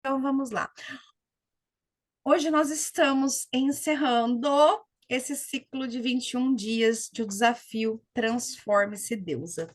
Então vamos lá. Hoje nós estamos encerrando esse ciclo de 21 dias de o desafio Transforme-se Deusa.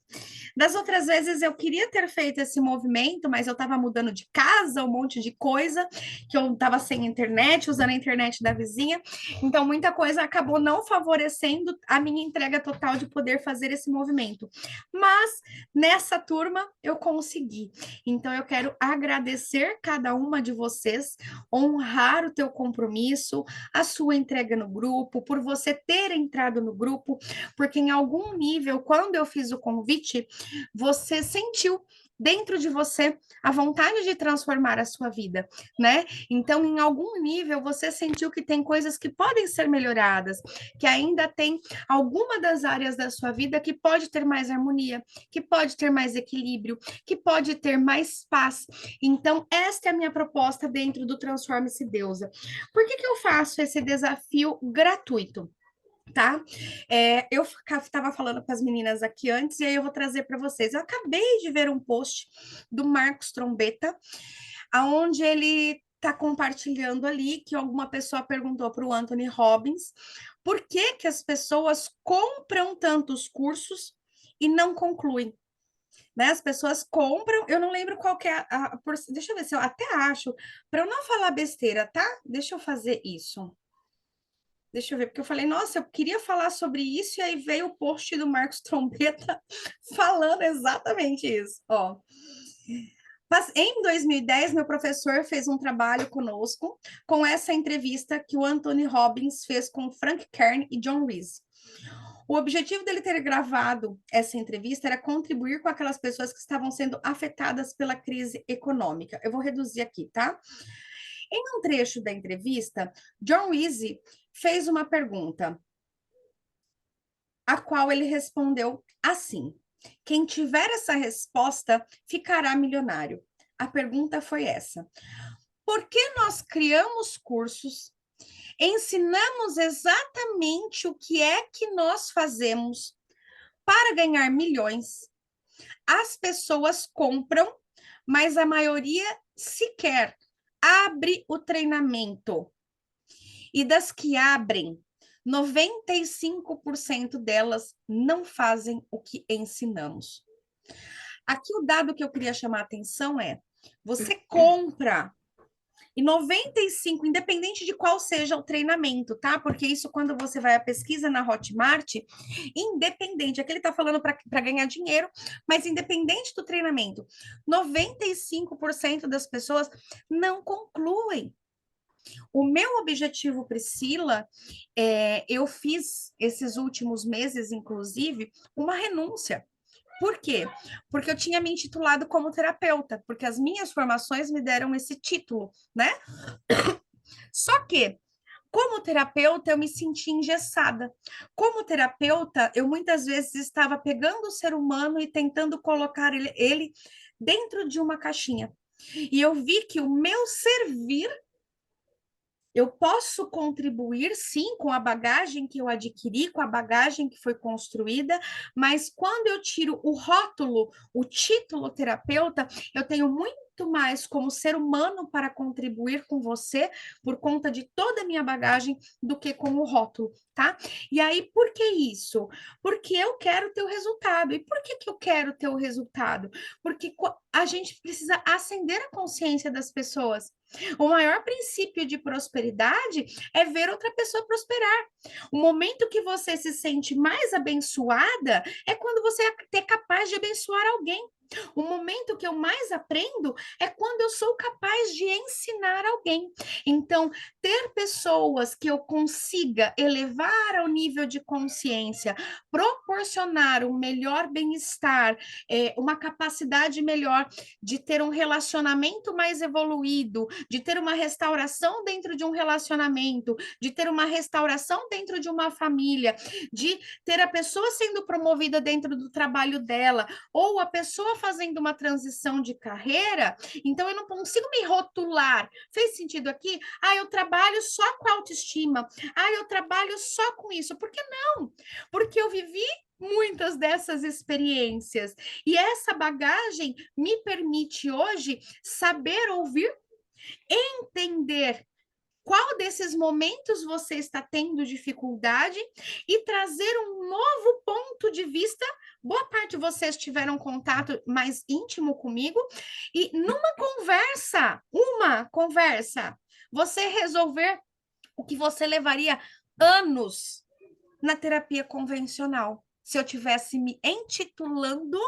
Das outras vezes eu queria ter feito esse movimento, mas eu estava mudando de casa, um monte de coisa, que eu estava sem internet, usando a internet da vizinha, então muita coisa acabou não favorecendo a minha entrega total de poder fazer esse movimento. Mas nessa turma eu consegui. Então eu quero agradecer cada uma de vocês, honrar o teu compromisso, a sua entrega no grupo, por você ter entrado no grupo, porque em algum nível, quando eu fiz o convite, você sentiu dentro de você a vontade de transformar a sua vida, né? Então, em algum nível, você sentiu que tem coisas que podem ser melhoradas, que ainda tem alguma das áreas da sua vida que pode ter mais harmonia, que pode ter mais equilíbrio, que pode ter mais paz. Então, esta é a minha proposta dentro do Transforme-se Deusa. Por que eu faço esse desafio gratuito? Tá? Eu estava falando com as meninas aqui antes e aí eu vou trazer para vocês. Eu acabei de ver um post do Marcos Trombetta, aonde ele está compartilhando ali que alguma pessoa perguntou para o Anthony Robbins por que que as pessoas compram tantos cursos e não concluem. Né? As pessoas compram, eu não lembro qual que é deixa eu ver se eu até acho, para eu não falar besteira, tá? Deixa eu fazer isso. Deixa eu ver, porque eu falei, nossa, eu queria falar sobre isso, e aí veio o post do Marcos Trombetta falando exatamente isso. Ó. Mas em 2010, meu professor fez um trabalho conosco com essa entrevista que o Anthony Robbins fez com Frank Kern e John Reese. O objetivo dele ter gravado essa entrevista era contribuir com aquelas pessoas que estavam sendo afetadas pela crise econômica. Eu vou reduzir aqui, tá? Em um trecho da entrevista, John Reese fez uma pergunta, a qual ele respondeu assim: quem tiver essa resposta ficará milionário. A pergunta foi essa: por que nós criamos cursos, ensinamos exatamente o que é que nós fazemos para ganhar milhões? As pessoas compram, mas a maioria sequer abre o treinamento. E das que abrem, 95% delas não fazem o que ensinamos. Aqui o dado que eu queria chamar a atenção é: você compra, e 95, independente de qual seja o treinamento, tá? Porque isso, quando você vai à pesquisa na Hotmart, independente, aqui ele está falando para ganhar dinheiro, mas independente do treinamento, 95% das pessoas não concluem. O meu objetivo, Priscila, eu fiz esses últimos meses, inclusive, uma renúncia. Por quê? Porque eu tinha me intitulado como terapeuta, porque as minhas formações me deram esse título, né? Só que, como terapeuta, eu me senti engessada. Como terapeuta, eu muitas vezes estava pegando o ser humano e tentando colocar ele dentro de uma caixinha. E eu vi que o meu servir, eu posso contribuir, sim, com a bagagem que eu adquiri, com a bagagem que foi construída, mas quando eu tiro o rótulo, o título terapeuta, eu tenho muito mais como ser humano para contribuir com você por conta de toda a minha bagagem do que com o rótulo, tá? E aí, por que isso? Porque eu quero ter o resultado. E por que que eu quero ter o resultado? Porque a gente precisa acender a consciência das pessoas. O maior princípio de prosperidade é ver outra pessoa prosperar. O momento que você se sente mais abençoada é quando você é capaz de abençoar alguém. O momento que eu mais aprendo é quando eu sou capaz de ensinar alguém. Então, ter pessoas que eu consiga elevar ao nível de consciência, proporcionar um melhor bem-estar, uma capacidade melhor de ter um relacionamento mais evoluído, de ter uma restauração dentro de um relacionamento, de ter uma restauração dentro de uma família, de ter a pessoa sendo promovida dentro do trabalho dela, ou a pessoa fazendo uma transição de carreira. Então eu não consigo me rotular. Fez sentido aqui? Ah, eu trabalho só com autoestima. Ah, eu trabalho só com isso. Por que não? Porque eu vivi muitas dessas experiências. E essa bagagem me permite hoje saber ouvir entender qual desses momentos você está tendo dificuldade e trazer um novo ponto de vista. Boa parte de vocês tiveram contato mais íntimo comigo e uma conversa, você resolver o que você levaria anos na terapia convencional, se eu tivesse me intitulando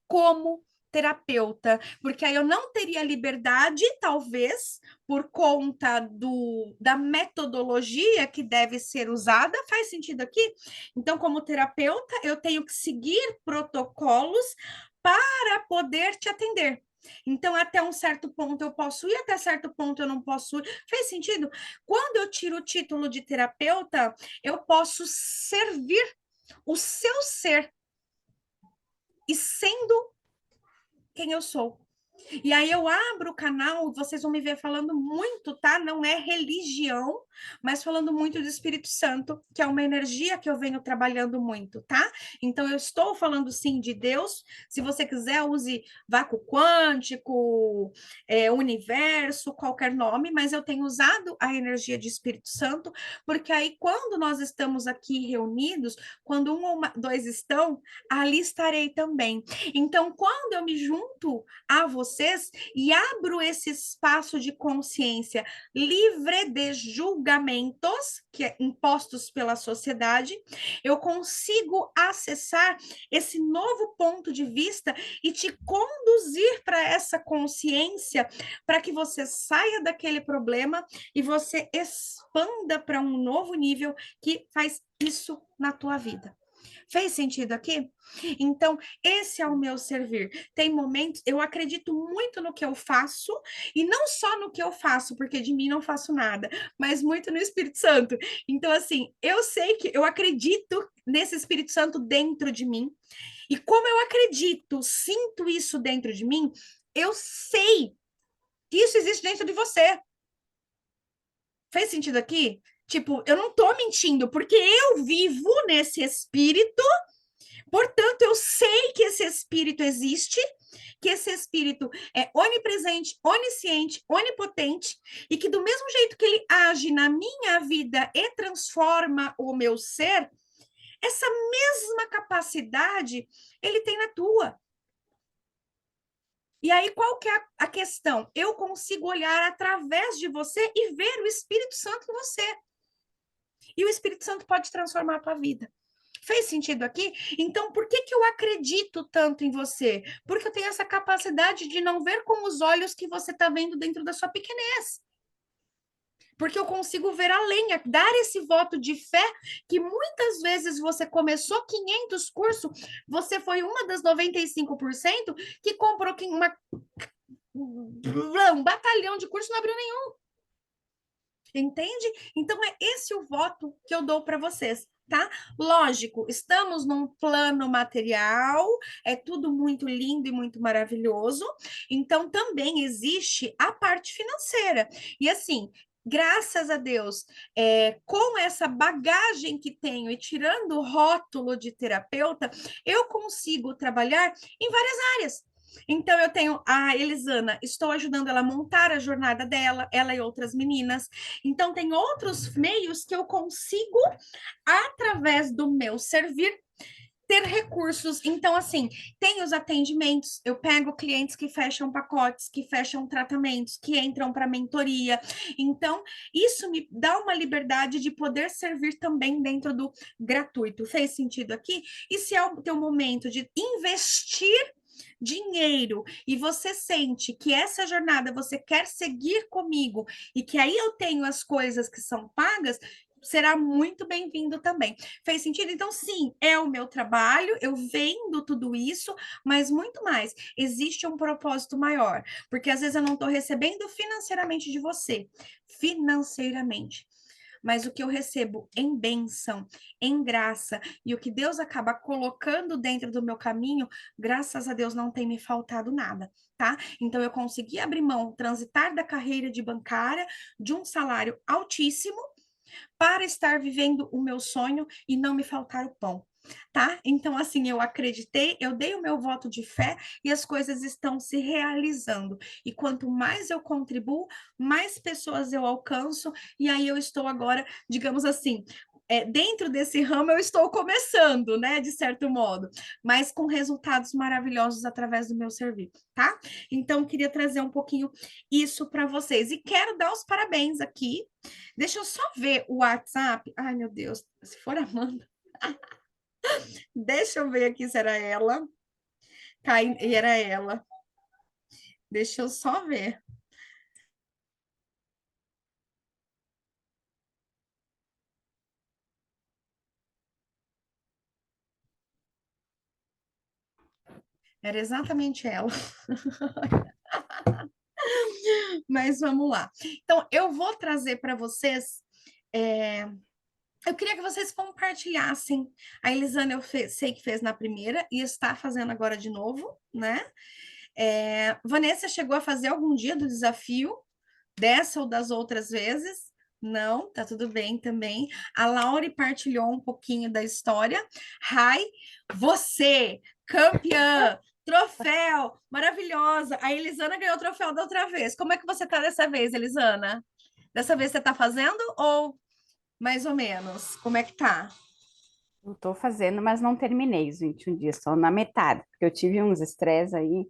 como terapeuta, porque aí eu não teria liberdade, talvez, por conta da metodologia que deve ser usada. Faz sentido aqui? Então, como terapeuta, eu tenho que seguir protocolos para poder te atender. Então, até um certo ponto eu posso ir, até certo ponto eu não posso ir. Faz sentido? Quando eu tiro o título de terapeuta, eu posso servir o seu ser e sendo quem eu sou. E aí eu abro o canal, vocês vão me ver falando muito, tá? Não é religião, mas falando muito do Espírito Santo, que é uma energia que eu venho trabalhando muito, tá? Então eu estou falando sim de Deus. Se você quiser, use vácuo quântico, universo, qualquer nome, mas eu tenho usado a energia de Espírito Santo, porque aí quando nós estamos aqui reunidos, quando um ou dois estão, ali estarei também. Então, quando eu me junto a vocês e abro esse espaço de consciência livre de julgamentos que impostos pela sociedade, eu consigo acessar esse novo ponto de vista e te conduzir para essa consciência, para que você saia daquele problema e você expanda para um novo nível que faz isso na tua vida. Fez sentido aqui? Então, esse é o meu servir. Tem momentos, eu acredito muito no que eu faço, e não só no que eu faço, porque de mim não faço nada, mas muito no Espírito Santo. Então, assim, eu sei que eu acredito nesse Espírito Santo dentro de mim, e como eu acredito, sinto isso dentro de mim, eu sei que isso existe dentro de você. Fez sentido aqui? Tipo, eu não tô mentindo, porque eu vivo nesse espírito. Portanto, eu sei que esse espírito existe, que esse espírito é onipresente, onisciente, onipotente, e que do mesmo jeito que ele age na minha vida e transforma o meu ser, essa mesma capacidade ele tem na tua. E aí, qual que é a questão? Eu consigo olhar através de você e ver o Espírito Santo em você. E o Espírito Santo pode transformar a tua vida. Fez sentido aqui? Então, por que eu acredito tanto em você? Porque eu tenho essa capacidade de não ver com os olhos que você está vendo dentro da sua pequenez. Porque eu consigo ver além, dar esse voto de fé que muitas vezes você começou 500 cursos, você foi uma das 95% que comprou um batalhão de curso e não abriu nenhum. Entende? Então é esse o voto que eu dou para vocês, tá? Lógico, estamos num plano material, é tudo muito lindo e muito maravilhoso. Então também existe a parte financeira. E assim, graças a Deus, com essa bagagem que tenho e tirando o rótulo de terapeuta, eu consigo trabalhar em várias áreas. Então, eu tenho a Elisana, estou ajudando ela a montar a jornada dela, ela e outras meninas. Então, tem outros meios que eu consigo, através do meu servir, ter recursos. Então, assim, tem os atendimentos, eu pego clientes que fecham pacotes, que fecham tratamentos, que entram para mentoria. Então, isso me dá uma liberdade de poder servir também dentro do gratuito. Fez sentido aqui? E se é o teu momento de investir dinheiro e você sente que essa jornada você quer seguir comigo e que aí eu tenho as coisas que são pagas, será muito bem-vindo também. Fez sentido? Então, sim, é o meu trabalho, eu vendo tudo isso, mas muito mais. Existe um propósito maior, porque às vezes eu não estou recebendo financeiramente de você, financeiramente. Mas o que eu recebo em bênção, em graça, e o que Deus acaba colocando dentro do meu caminho, graças a Deus não tem me faltado nada, tá? Então eu consegui abrir mão, transitar da carreira de bancária, de um salário altíssimo, para estar vivendo o meu sonho e não me faltar o pão. tá? Então, assim, eu acreditei, eu dei o meu voto de fé e as coisas estão se realizando. E quanto mais eu contribuo, mais pessoas eu alcanço, e aí eu estou agora, digamos assim, dentro desse ramo eu estou começando, né, de certo modo, mas com resultados maravilhosos através do meu serviço, tá? Então, queria trazer um pouquinho isso para vocês. E quero dar os parabéns aqui. Deixa eu só ver o WhatsApp. Ai, meu Deus, se for a Amanda. Deixa eu ver aqui se era ela. E era ela. Deixa eu só ver. Era exatamente ela. Mas vamos lá. Então, eu vou trazer para vocês. Eu queria que vocês compartilhassem. A Elisane, sei que fez na primeira e está fazendo agora de novo, né? Vanessa chegou a fazer algum dia do desafio, dessa ou das outras vezes? Não, tá tudo bem também. A Laure partilhou um pouquinho da história. Rai, você, campeã, troféu, maravilhosa. A Elisana ganhou o troféu da outra vez. Como é que você tá dessa vez, Elisana? Dessa vez você tá fazendo ou mais ou menos? Como é que tá? Eu tô fazendo, mas não terminei os 21 dias, só na metade, porque eu tive uns estresse aí.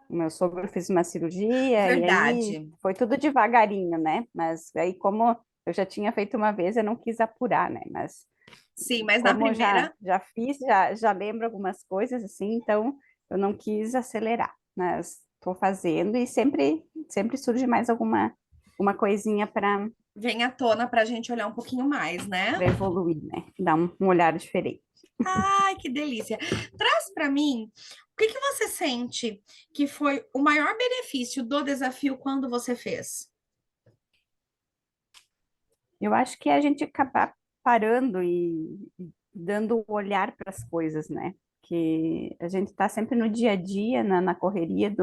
O meu sogro fez uma cirurgia e aí Verdade. foi tudo devagarinho, né? Mas aí, como eu já tinha feito uma vez, eu não quis apurar, né? Mas Sim, mas na como eu já, primeira, já fiz, já lembro algumas coisas assim, então eu não quis acelerar, mas estou fazendo e sempre surge mais uma coisinha vem à tona para a gente olhar um pouquinho mais, né? para evoluir, né? Dar um olhar diferente. Ai, que delícia. Traz para mim, o que que você sente que foi o maior benefício do desafio quando você fez? Eu acho que é a gente acabar parando e dando o olhar para as coisas, né? Que a gente está sempre no dia a dia, na correria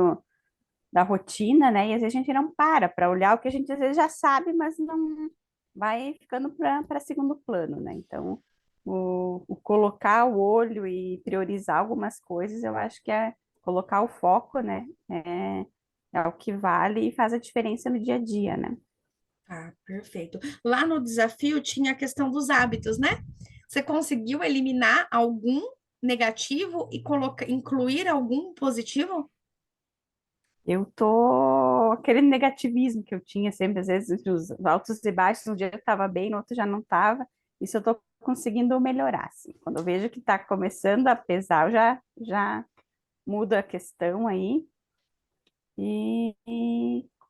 da rotina, né? E às vezes a gente não para olhar o que a gente às vezes já sabe, mas não vai ficando para segundo plano, né? Então, o colocar o olho e priorizar algumas coisas, eu acho que é colocar o foco, né? É o que vale e faz a diferença no dia a dia, né? Ah, perfeito. Lá no desafio tinha a questão dos hábitos, né? Você conseguiu eliminar algum negativo e incluir algum positivo? Eu tô aquele negativismo que eu tinha sempre, às vezes, entre os altos e baixos, um dia eu estava bem, no outro já não estava. Isso eu tô conseguindo melhorar, assim. Quando eu vejo que está começando a pesar, eu já mudo a questão aí e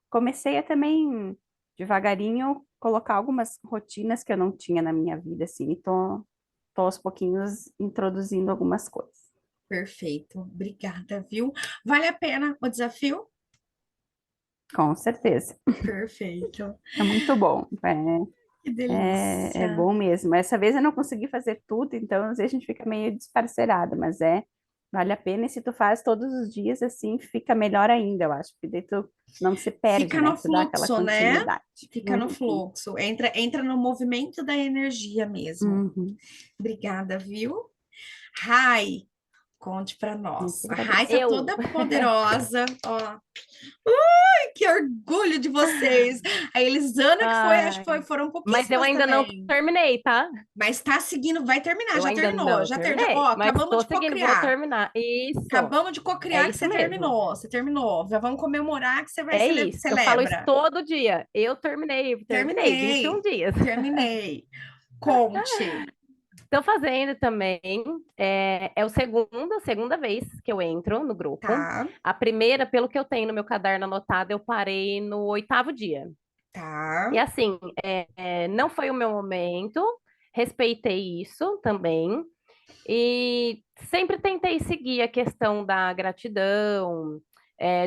comecei a também, devagarinho, colocar algumas rotinas que eu não tinha na minha vida, assim, e tô aos pouquinhos introduzindo algumas coisas. Perfeito. Obrigada, viu? Vale a pena o desafio? Com certeza. Perfeito. É muito bom. Que É delícia. bom mesmo. Essa vez eu não consegui fazer tudo, então às vezes a gente fica meio desparcerada, mas vale a pena e se tu faz todos os dias assim, fica melhor ainda, eu acho, porque daí tu não se perde, Fica né? no Tu dá aquela fluxo, né? continuidade. Fica no Uhum, fluxo. Entra no movimento da energia mesmo. uhum. Obrigada, viu? Rai, conte para Eu que nós. A Rai agradeço. tá Eu, toda poderosa, ó. Que orgulho de vocês. A Elisana que foi, acho que ai, foram Mas eu pouquíssimas ainda não também. terminei, tá? Mas tá seguindo, vai terminar, Eu já ainda terminou, não já terminou. Ó, terminei, mas acabamos tô de seguindo, vou cocriar. terminar. Isso, Acabamos de é cocriar que isso você mesmo. terminou. Você terminou. Já vamos comemorar que você vai É isso. Eu falo isso celebra. todo dia. Eu terminei 21 Terminei. dias. Terminei. Conte. Estou fazendo também. É a segunda vez que eu entro no grupo. Tá, A primeira, pelo que eu tenho no meu caderno anotado, eu parei no oitavo dia. tá. E assim, não foi o meu momento, respeitei isso também. E sempre tentei seguir a questão da gratidão,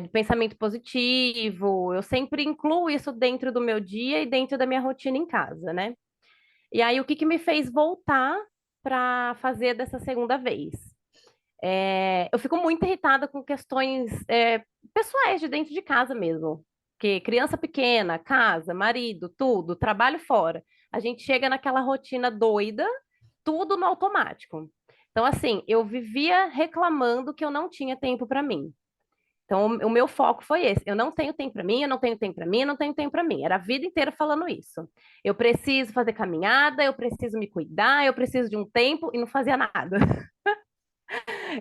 do pensamento positivo. Eu sempre incluo isso dentro do meu dia e dentro da minha rotina em casa, né? E aí, o que que me fez voltar para fazer dessa segunda vez? Eu fico muito irritada com questões, pessoais de dentro de casa mesmo. Que criança pequena, casa, marido, tudo, trabalho fora. A gente chega naquela rotina doida, tudo no automático. Então, assim, eu vivia reclamando que eu não tinha tempo para mim. Então, o meu foco foi esse. Eu não tenho tempo para mim, eu não tenho tempo para mim, eu não tenho tempo para mim. Era a vida inteira falando isso. Eu preciso fazer caminhada, eu preciso me cuidar, eu preciso de um tempo e não fazia nada.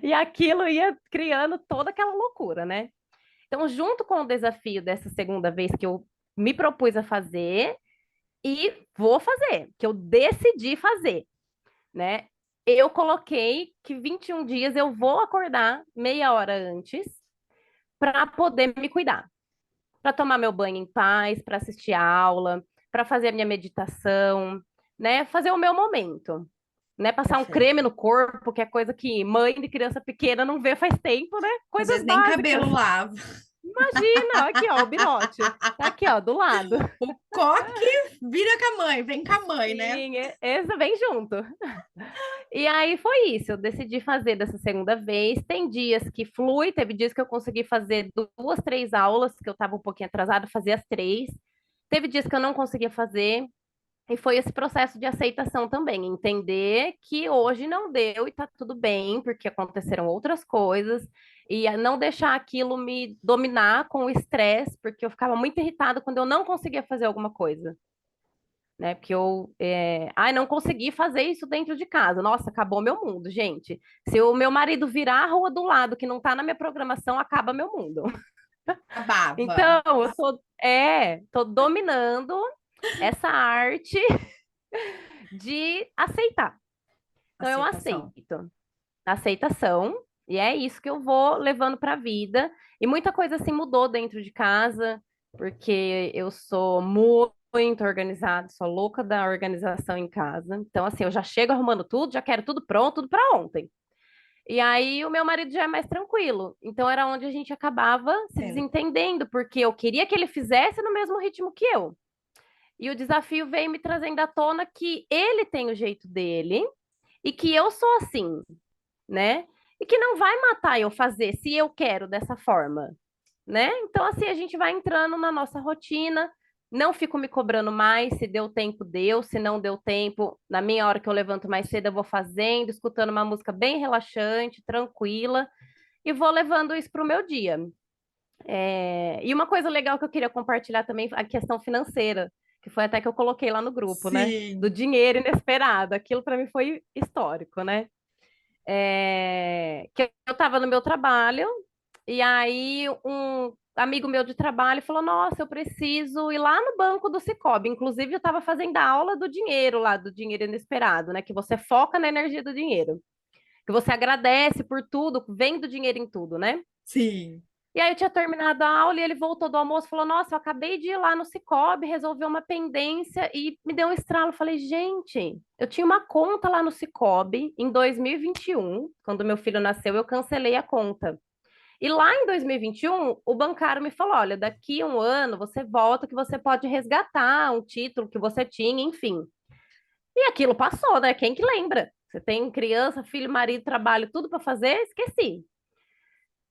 E aquilo ia criando toda aquela loucura, né? Então, junto com o desafio dessa segunda vez que eu me propus a fazer e vou fazer, que eu decidi fazer, né? Eu coloquei que 21 dias eu vou acordar meia hora antes para poder me cuidar, para tomar meu banho em paz, para assistir a aula, para fazer a minha meditação, né? Fazer o meu momento, né? Passar um Perfeito. creme no corpo, que é coisa que mãe de criança pequena não vê faz tempo, né? Às Coisas vezes nem básicas. cabelo lava. Imagina, aqui, ó, o binote. Tá aqui, ó, do lado. O coque vira com a mãe, vem com a mãe, né? Sim, essa vem junto. E aí foi isso, eu decidi fazer dessa segunda vez. Tem dias que flui, teve dias que eu consegui fazer duas, três aulas, que eu estava um pouquinho atrasada, fazer as três. Teve dias que eu não conseguia fazer, e foi esse processo de aceitação também, entender que hoje não deu e tá tudo bem, porque aconteceram outras coisas, e não deixar aquilo me dominar com o estresse, porque eu ficava muito irritada quando eu não conseguia fazer alguma coisa. Né? Porque ai, não consegui fazer isso dentro de casa. Nossa, acabou meu mundo, gente. Se o meu marido virar a rua do lado, que não tá na minha programação, acaba meu mundo. Acabava. Então, tô dominando essa arte de aceitar. Então, eu Aceitação. aceito. Aceitação, e é isso que eu vou levando para a vida. E muita coisa assim mudou dentro de casa, porque eu sou muito organizada, sou louca da organização em casa. Então, assim, eu já chego arrumando tudo, já quero tudo pronto, tudo para ontem. E aí o meu marido já é mais tranquilo. Então era onde a gente acabava se Entendo. desentendendo, porque eu queria que ele fizesse no mesmo ritmo que eu. E o desafio veio me trazendo à tona que ele tem o jeito dele e que eu sou assim, né? E que não vai matar eu fazer se eu quero dessa forma, né? Então, assim, a gente vai entrando na nossa rotina, não fico me cobrando mais, se deu tempo, deu, se não deu tempo, na minha hora que eu levanto mais cedo, eu vou fazendo, escutando uma música bem relaxante, tranquila, e vou levando isso para o meu dia. E uma coisa legal que eu queria compartilhar também, a questão financeira, que foi até que eu coloquei lá no grupo, né? Do Sim. dinheiro inesperado. Aquilo para mim foi histórico, né? Que eu estava no meu trabalho, e aí um amigo meu de trabalho falou: Nossa, eu preciso ir lá no banco do Sicoob. Inclusive, eu estava fazendo a aula do dinheiro lá, do dinheiro inesperado, né? Que você foca na energia do dinheiro, que você agradece por tudo, vem do dinheiro em tudo, né? Sim. E aí eu tinha terminado a aula e ele voltou do almoço e falou: Nossa, eu acabei de ir lá no Sicoob, resolver uma pendência e me deu um estralo. Eu falei: Gente, eu tinha uma conta lá no Sicoob em 2021, quando meu filho nasceu, eu cancelei a conta. E lá em 2021, o bancário me falou: Olha, daqui a um ano você volta que você pode resgatar um título que você tinha, enfim. E aquilo passou, né? Quem que lembra? Você tem criança, filho, marido, trabalho, tudo para fazer? Esqueci.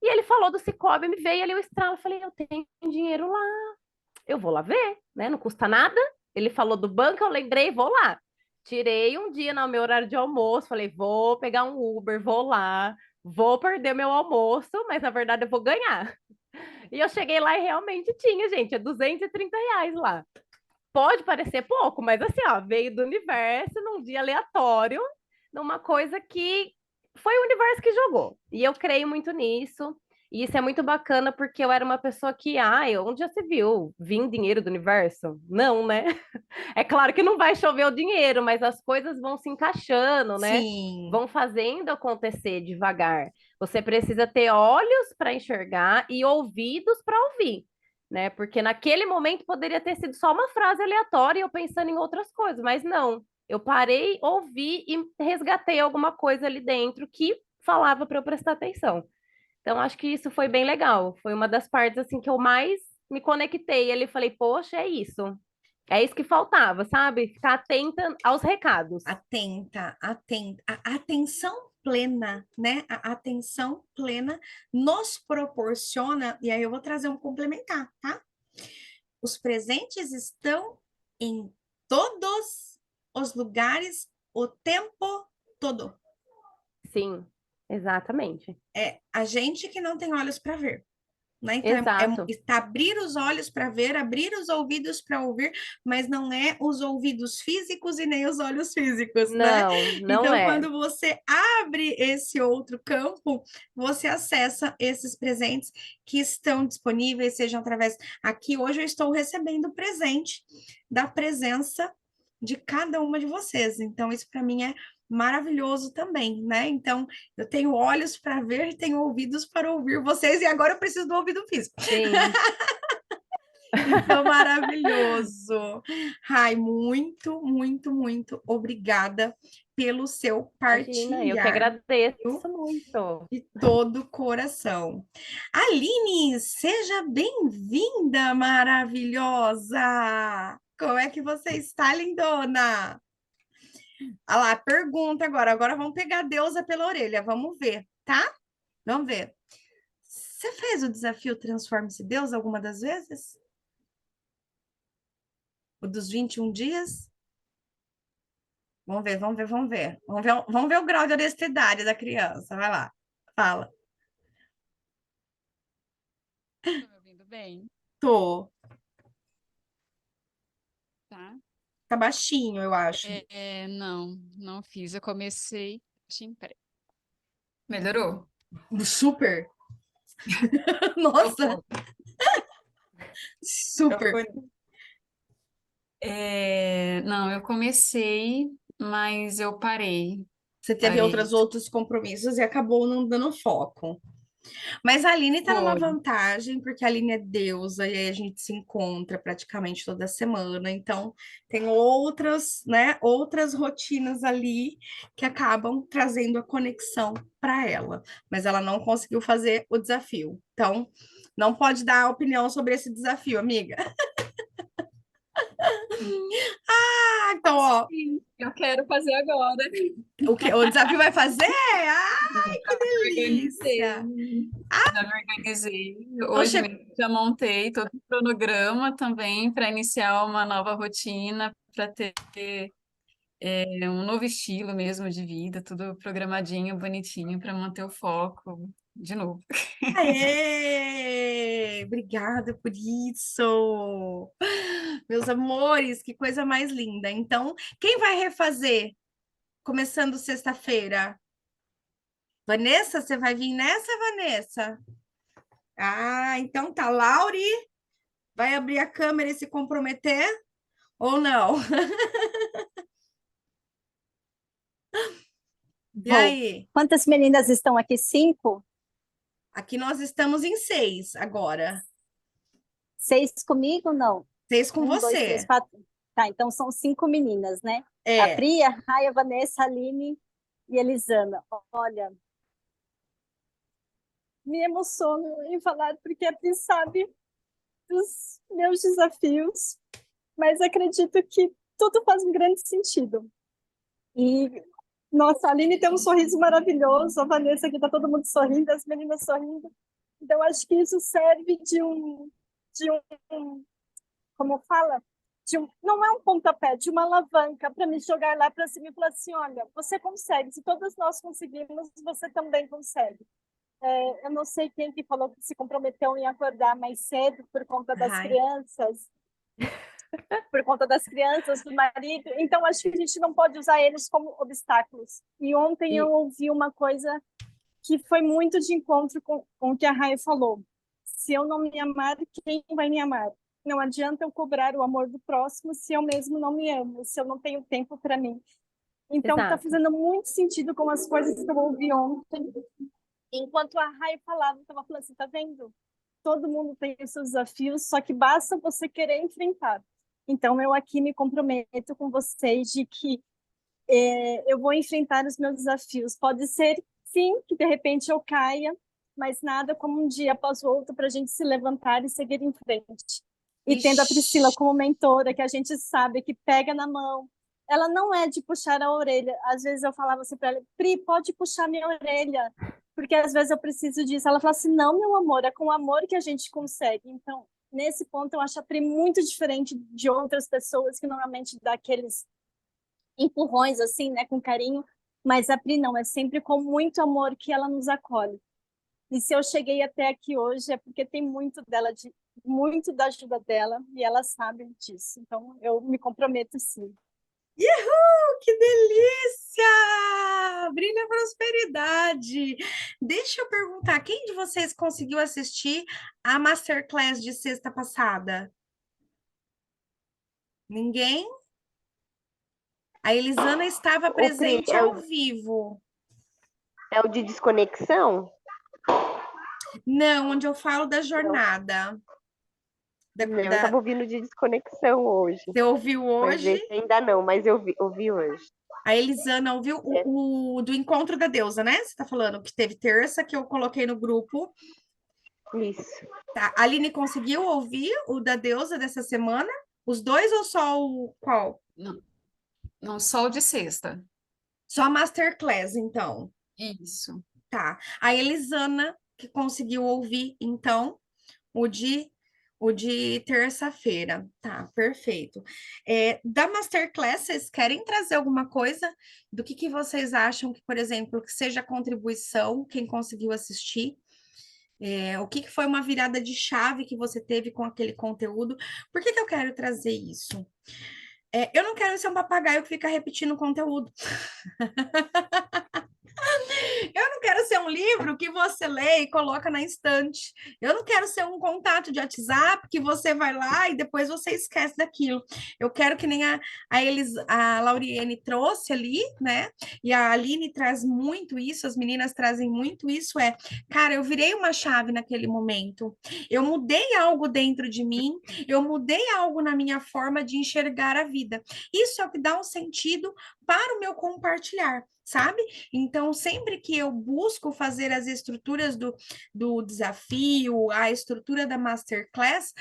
E ele falou do Sicoob, me veio ali o estralo. Eu falei, eu tenho dinheiro lá, eu vou lá ver, né? Não custa nada. Ele falou do banco, eu lembrei, vou lá. Tirei um dia no meu horário de almoço, falei, vou pegar um Uber, vou lá, vou perder meu almoço, mas na verdade eu vou ganhar. E eu cheguei lá e realmente tinha, gente, é R$ 230 lá. Pode parecer pouco, mas assim, ó, veio do universo num dia aleatório, numa coisa que foi o universo que jogou. E eu creio muito nisso. E isso é muito bacana porque eu era uma pessoa que, onde já se viu? Vim dinheiro do universo? Não, né? É claro que não vai chover o dinheiro, mas as coisas vão se encaixando, né? Sim. Vão fazendo acontecer devagar. Você precisa ter olhos para enxergar e ouvidos para ouvir, né? Porque naquele momento poderia ter sido só uma frase aleatória e eu pensando em outras coisas, mas não. Eu parei, ouvi e resgatei alguma coisa ali dentro que falava para eu prestar atenção. Então, acho que isso foi bem legal. Foi uma das partes assim que eu mais me conectei. Ali falei, poxa, é isso. É isso que faltava, sabe? Ficar atenta aos recados. Atenta, atenta. A atenção plena, né? A atenção plena nos proporciona, e aí eu vou trazer um complementar, tá? Os presentes estão em todos os lugares, o tempo todo. Sim, exatamente. É a gente que não tem olhos para ver. Né? Então, Exato. abrir os olhos para ver, abrir os ouvidos para ouvir, mas não é os ouvidos físicos e nem os olhos físicos, né? Não, não Então, é. quando você abre esse outro campo, você acessa esses presentes que estão disponíveis, sejam através. Aqui hoje eu estou recebendo o presente da presença de cada uma de vocês. Então, isso para mim é maravilhoso também, né? Então, eu tenho olhos para ver, tenho ouvidos para ouvir vocês, e agora eu preciso do ouvido físico. Sim. Então, maravilhoso. Rai, muito, muito, muito obrigada pelo seu Imagina, eu que partilhar, agradeço viu? muito. De todo o coração. Aline, seja bem-vinda, maravilhosa! Como é que você está, lindona? Olha lá, pergunta agora. Agora vamos pegar a deusa pela orelha. Vamos ver, tá? Vamos ver. Você fez o desafio Transforme-se Deus alguma das vezes? O dos 21 dias? Vamos ver, vamos ver, vamos ver. Vamos ver o grau de honestidade da criança. Vai lá, fala. Tá me ouvindo bem? Tô. Tá? Tá baixinho, eu acho. Não, não fiz. Eu comecei. Peraí. Melhorou? Super. Eu Nossa, fui. Eu super. fui. Não, eu comecei, mas eu parei. Você teve Parei. outros compromissos e acabou não dando foco. Mas a Aline está numa Foi. vantagem, porque a Aline é deusa, e aí a gente se encontra praticamente toda semana. Então, tem outras, né, outras rotinas ali que acabam trazendo a conexão para ela. Mas ela não conseguiu fazer o desafio. Então, não pode dar opinião sobre esse desafio, amiga. Ah, então, ó, Sim, eu quero fazer agora. o desafio vai fazer? Ai, que Já me organizei. delícia! Já me organizei. Então, Hoje mesmo já montei todo o cronograma também para iniciar uma nova rotina, para ter um novo estilo mesmo de vida, tudo programadinho, bonitinho, para manter o foco de novo. Aê! Obrigada por isso! Meus amores, que coisa mais linda. Então, quem vai refazer começando sexta-feira? Vanessa, você vai vir nessa, Vanessa? Ah, então tá. Lauri, vai abrir a câmera e se comprometer ou não? E Vou. aí? Quantas meninas estão aqui? 5? Aqui nós estamos em 6 agora. 6 comigo? Não. 6 com 1, 2, 3, você. 4. Tá, então são 5 meninas, né? A É. Pri, a Raia, a Vanessa, a Aline e a Elisana. Olha, me emociono em falar porque a Pri sabe dos meus desafios, mas acredito que tudo faz um grande sentido. E, nossa, a Aline tem um sorriso maravilhoso, a Vanessa aqui tá todo mundo sorrindo, as meninas sorrindo. Então, acho que isso serve de um, como fala? Não é um pontapé, de uma alavanca para me jogar lá para cima e falar assim, olha, você consegue, se todas nós conseguimos, você também consegue. Eu não sei quem que falou que se comprometeu em acordar mais cedo Ai. por conta das crianças, do marido, então acho que a gente não pode usar eles como obstáculos. E ontem eu E, ouvi uma coisa que foi muito de encontro com o que a Raia falou. Se eu não me amar, quem vai me amar? Não adianta eu cobrar o amor do próximo se eu mesmo não me amo, se eu não tenho tempo para mim. Então, está exato. fazendo muito sentido com as coisas que eu ouvi ontem. Enquanto a Raia falava, eu estava falando assim, tá vendo? Todo mundo tem os seus desafios, só que basta você querer enfrentar. Então, eu aqui me comprometo com vocês de que eu vou enfrentar os meus desafios. Pode ser, sim, que de repente eu caia, mas nada como um dia após o outro para a gente se levantar e seguir em frente. E tendo a Priscila Ixi. como mentora, que a gente sabe que pega na mão, ela não é de puxar a orelha. Às vezes eu falava assim para ela, Pri, pode puxar minha orelha, porque às vezes eu preciso disso. Ela fala assim, não, meu amor, é com amor que a gente consegue. Então, nesse ponto, eu acho a Pri muito diferente de outras pessoas que normalmente dá aqueles empurrões assim, né, com carinho. Mas a Pri não, é sempre com muito amor que ela nos acolhe. E se eu cheguei até aqui hoje é porque tem muito dela, muito da ajuda dela, e ela sabe disso. Então, eu me comprometo sim. Que delícia! Brilha prosperidade. Deixa eu perguntar, quem de vocês conseguiu assistir a Masterclass de sexta passada? Ninguém? A Elisana estava O Pri, presente ao vivo. é o de desconexão? Não, onde eu falo da jornada. Não, eu estava ouvindo de desconexão hoje. Você ouviu Mas hoje? esse ainda não, mas eu ouvi hoje. A Elisana ouviu o do Encontro da Deusa, né? Você está falando que teve terça, que eu coloquei no grupo. Isso. Tá. A Aline conseguiu ouvir o da Deusa dessa semana? Os dois ou só o qual? Não, não, só o de sexta. Só a Masterclass, então. Isso. Tá. A Elisana, que conseguiu ouvir, então, o de, o de terça-feira. Tá, perfeito. Da Masterclass, vocês querem trazer alguma coisa? Do que vocês acham que, por exemplo, que seja contribuição, quem conseguiu assistir? O que foi uma virada de chave que você teve com aquele conteúdo? Por que eu quero trazer isso? Eu não quero ser um papagaio que fica repetindo conteúdo. Eu não quero ser um livro que você lê e coloca na estante. Eu não quero ser um contato de WhatsApp que você vai lá e depois você esquece daquilo. Eu quero que nem a Lauriane trouxe ali, né? E a Aline traz muito isso, as meninas trazem muito isso, cara, eu virei uma chave naquele momento. Eu mudei algo dentro de mim, eu mudei algo na minha forma de enxergar a vida. Isso é o que dá um sentido para o meu compartilhar, sabe? Então, sempre que eu busco fazer as estruturas do desafio, a estrutura da masterclass,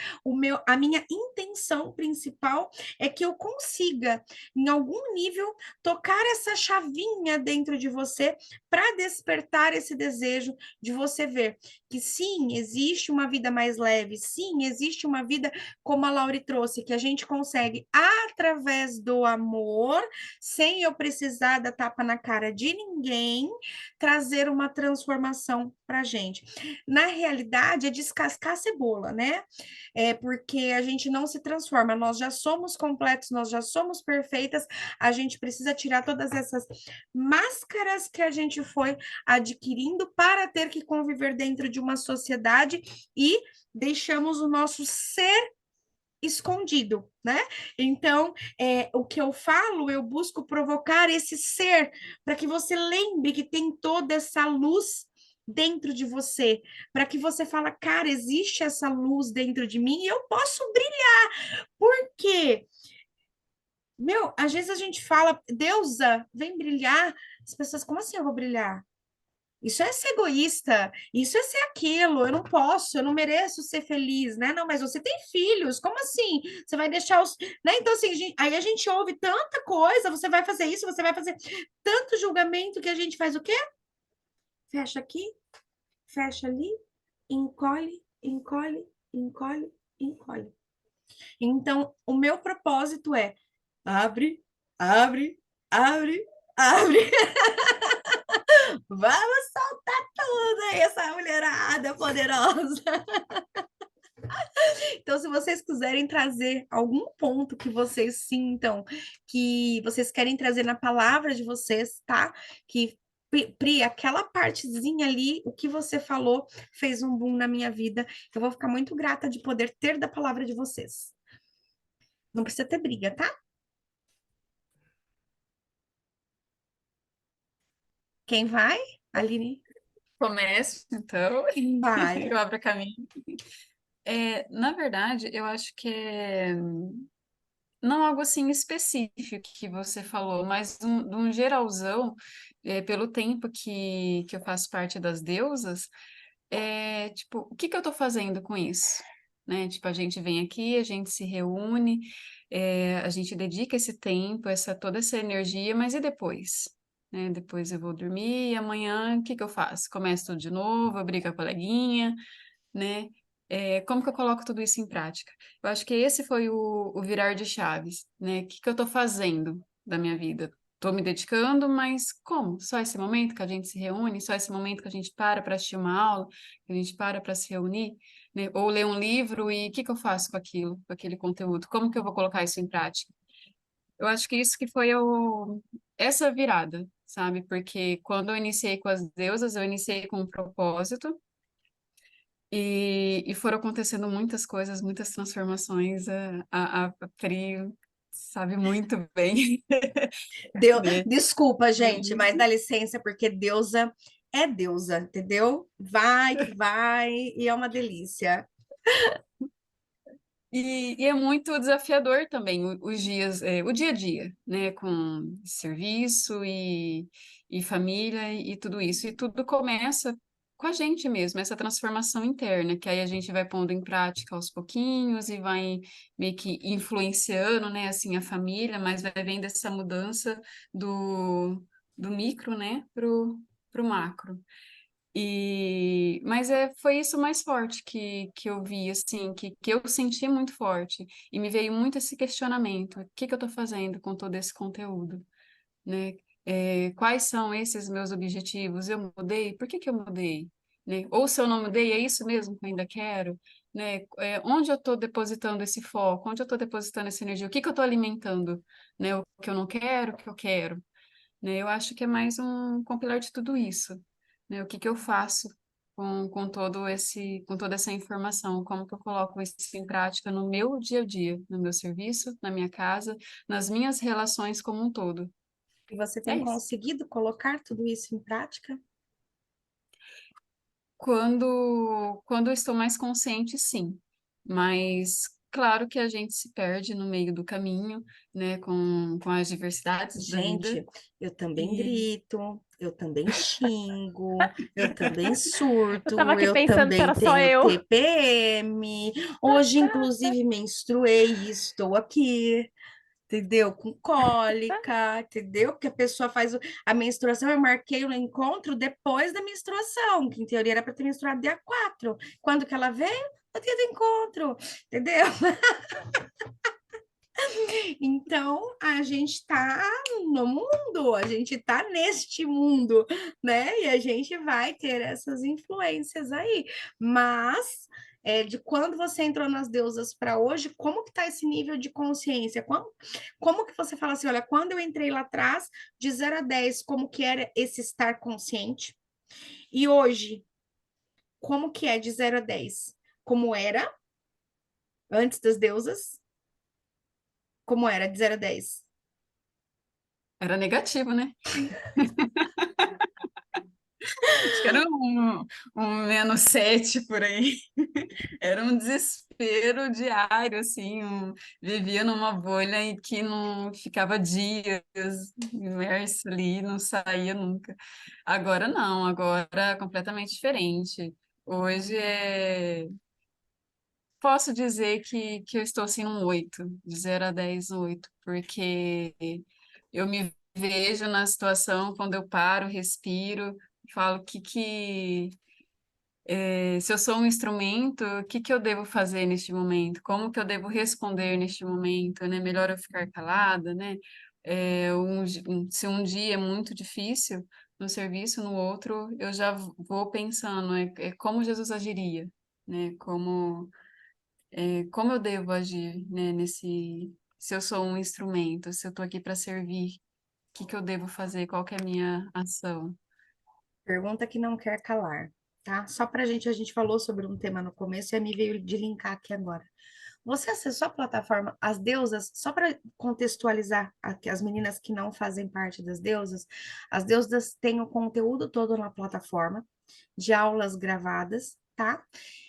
a minha intenção principal é que eu consiga, em algum nível, tocar essa chavinha dentro de você para despertar esse desejo de você ver que sim, existe uma vida mais leve, sim, existe uma vida como a Lauri trouxe, que a gente consegue através do amor, sem eu precisar da tapa na cara de ninguém, trazer uma transformação para a gente. Na realidade, é descascar a cebola, né? Porque a gente não se transforma, nós já somos completos, nós já somos perfeitas, a gente precisa tirar todas essas máscaras que a gente foi adquirindo para ter que conviver dentro de uma sociedade e deixamos o nosso ser escondido, né? Então, o que eu falo, eu busco provocar esse ser para que você lembre que tem toda essa luz dentro de você, para que você fala, cara, existe essa luz dentro de mim e eu posso brilhar. Por quê? Meu, às vezes a gente fala, Deusa, vem brilhar. As pessoas, como assim eu vou brilhar? Isso é ser egoísta, isso é ser aquilo, eu não posso, eu não mereço ser feliz, né? Não, mas você tem filhos, como assim? Você vai deixar os. Né? Então, assim, aí a gente ouve tanta coisa, você vai fazer isso, você vai fazer tanto julgamento que a gente faz o quê? Fecha aqui, fecha ali, encolhe, encolhe, encolhe, encolhe. Então, o meu propósito é abre, abre, abre, abre. Vamos soltar tudo aí, essa mulherada poderosa. Então, se vocês quiserem trazer algum ponto que vocês sintam que vocês querem trazer na palavra de vocês, tá? Que Pri, aquela partezinha ali, o que você falou fez um boom na minha vida. Eu vou ficar muito grata de poder ter da palavra de vocês. Não precisa ter briga, tá? Quem vai? Aline? Começo, então, Vai. eu abro caminho. Na verdade, eu acho que não algo assim específico que você falou, mas um geralzão, pelo tempo que eu faço parte das deusas, tipo, o que que eu estou fazendo com isso? Né? Tipo, a gente vem aqui, a gente se reúne, a gente dedica esse tempo, toda essa energia, mas e depois? Né? Depois eu vou dormir e amanhã o que que eu faço? Começo tudo de novo, eu brigo com a coleguinha, né? Como que eu coloco tudo isso em prática? Eu acho que esse foi o virar de chaves, né? O que que eu estou fazendo da minha vida? tô me dedicando, mas como? Só esse momento que a gente se reúne, só esse momento que a gente para assistir uma aula, que a gente para se reunir, né? Ou ler um livro e o que que eu faço com aquilo, com aquele conteúdo? Como que eu vou colocar isso em prática? Eu acho que isso que foi essa virada, sabe? Porque quando eu iniciei com as deusas, eu iniciei com um propósito e foram acontecendo muitas coisas, muitas transformações. A Pri sabe muito bem, né? Desculpa, gente, mas dá licença, porque deusa é deusa, entendeu? Vai que vai, e é uma delícia. E é muito desafiador também os dias, o dia a dia, né, com serviço e família e tudo isso. E tudo começa com a gente mesmo, essa transformação interna, que aí a gente vai pondo em prática aos pouquinhos e vai meio que influenciando, né, assim, a família, mas vai vendo essa mudança do micro, né, pro macro. Mas foi isso mais forte que eu vi, assim, que eu senti muito forte. E me veio muito esse questionamento: o que que eu estou fazendo com todo esse conteúdo, né? Quais são esses meus objetivos? Eu mudei? Por que que eu mudei? Né? Ou se eu não mudei, é isso mesmo que eu ainda quero? Né? Onde eu estou depositando esse foco? Onde eu estou depositando essa energia? O que que eu estou alimentando? Né? O que eu não quero, o que eu quero? Né? Eu acho que é mais um compilar de tudo isso, né? O que que eu faço com toda essa informação, como que eu coloco isso em prática no meu dia a dia, no meu serviço, na minha casa, nas minhas relações como um todo. E você É tem isso. conseguido colocar tudo isso em prática? Quando eu estou mais consciente, sim. Mas claro que a gente se perde no meio do caminho, né, com as diversidades da vida. Gente, eu também E grito, eu também xingo, eu também Eu tava surto, aqui eu pensando se também era só tenho eu. TPM. Hoje, inclusive, menstruei e estou aqui, entendeu? Com cólica, entendeu? Porque a pessoa faz a menstruação, eu marquei o encontro depois da menstruação, que em teoria era para ter menstruado dia 4. Quando que ela veio? No dia do encontro, entendeu? Então, a gente está no mundo, a gente está neste mundo, né? E a gente vai ter essas influências aí. Mas, de quando você entrou nas deusas para hoje, como que está esse nível de consciência? Como que você fala assim, olha, quando eu entrei lá atrás, de 0 a 10, como que era esse estar consciente? E hoje, como que é de 0 a 10? Como era antes das deusas? Como era de 0 a 10? era negativo, né? Acho que era um -7 por aí. Era um desespero diário, assim, vivia numa bolha em que não ficava dias imerso ali, não saía nunca. Agora não, agora é completamente diferente. Hoje posso dizer que eu estou assim num 8, de 0 a 10, um 8, porque eu me vejo na situação quando eu paro, respiro, falo se eu sou um instrumento, o que que eu devo fazer neste momento? Como que eu devo responder neste momento, né? Melhor eu ficar calada, né? Se um dia é muito difícil no serviço, no outro, eu já vou pensando, como Jesus agiria, né? Como eu devo agir, né? Se eu sou um instrumento, se eu estou aqui para servir, o que que eu devo fazer? Qual que é a minha ação? Pergunta que não quer calar, tá? Só pra gente, a gente falou sobre um tema no começo e me veio de linkar aqui agora. Você acessou a plataforma As Deusas, só para contextualizar aqui, as meninas que não fazem parte das deusas, as deusas têm o conteúdo todo na plataforma, de aulas gravadas, tá?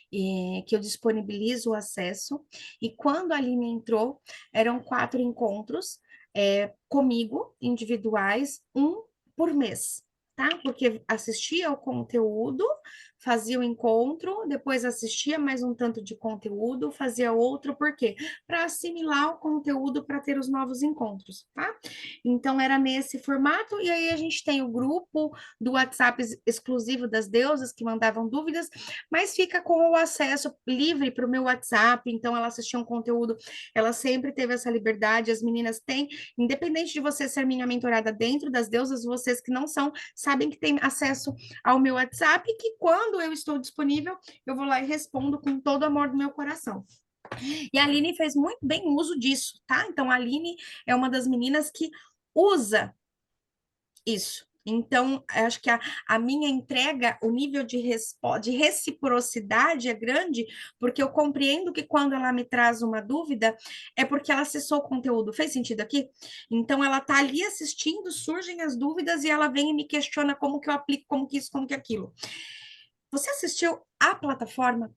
Que eu disponibilizo o acesso. E quando a Aline entrou, eram 4 encontros comigo, individuais, um por mês, tá? Porque assistia ao conteúdo, fazia o encontro, depois assistia mais um tanto de conteúdo, fazia outro, por quê? Para assimilar o conteúdo para ter os novos encontros, tá? Então era nesse formato, e aí a gente tem o grupo do WhatsApp exclusivo das deusas que mandavam dúvidas, mas fica com o acesso livre para o meu WhatsApp, então ela assistia um conteúdo, ela sempre teve essa liberdade, as meninas têm, independente de você ser minha mentorada dentro das deusas, vocês que não são, sabem que tem acesso ao meu WhatsApp, que quando eu estou disponível, eu vou lá e respondo com todo o amor do meu coração. E a Aline fez muito bem uso disso, tá? Então, a Aline é uma das meninas que usa isso. Então, acho que a minha entrega, o nível de reciprocidade é grande, porque eu compreendo que quando ela me traz uma dúvida, é porque ela acessou o conteúdo. Fez sentido aqui? Então, ela está ali assistindo, surgem as dúvidas e ela vem e me questiona como que eu aplico, como que isso, como que aquilo. Você assistiu a plataforma?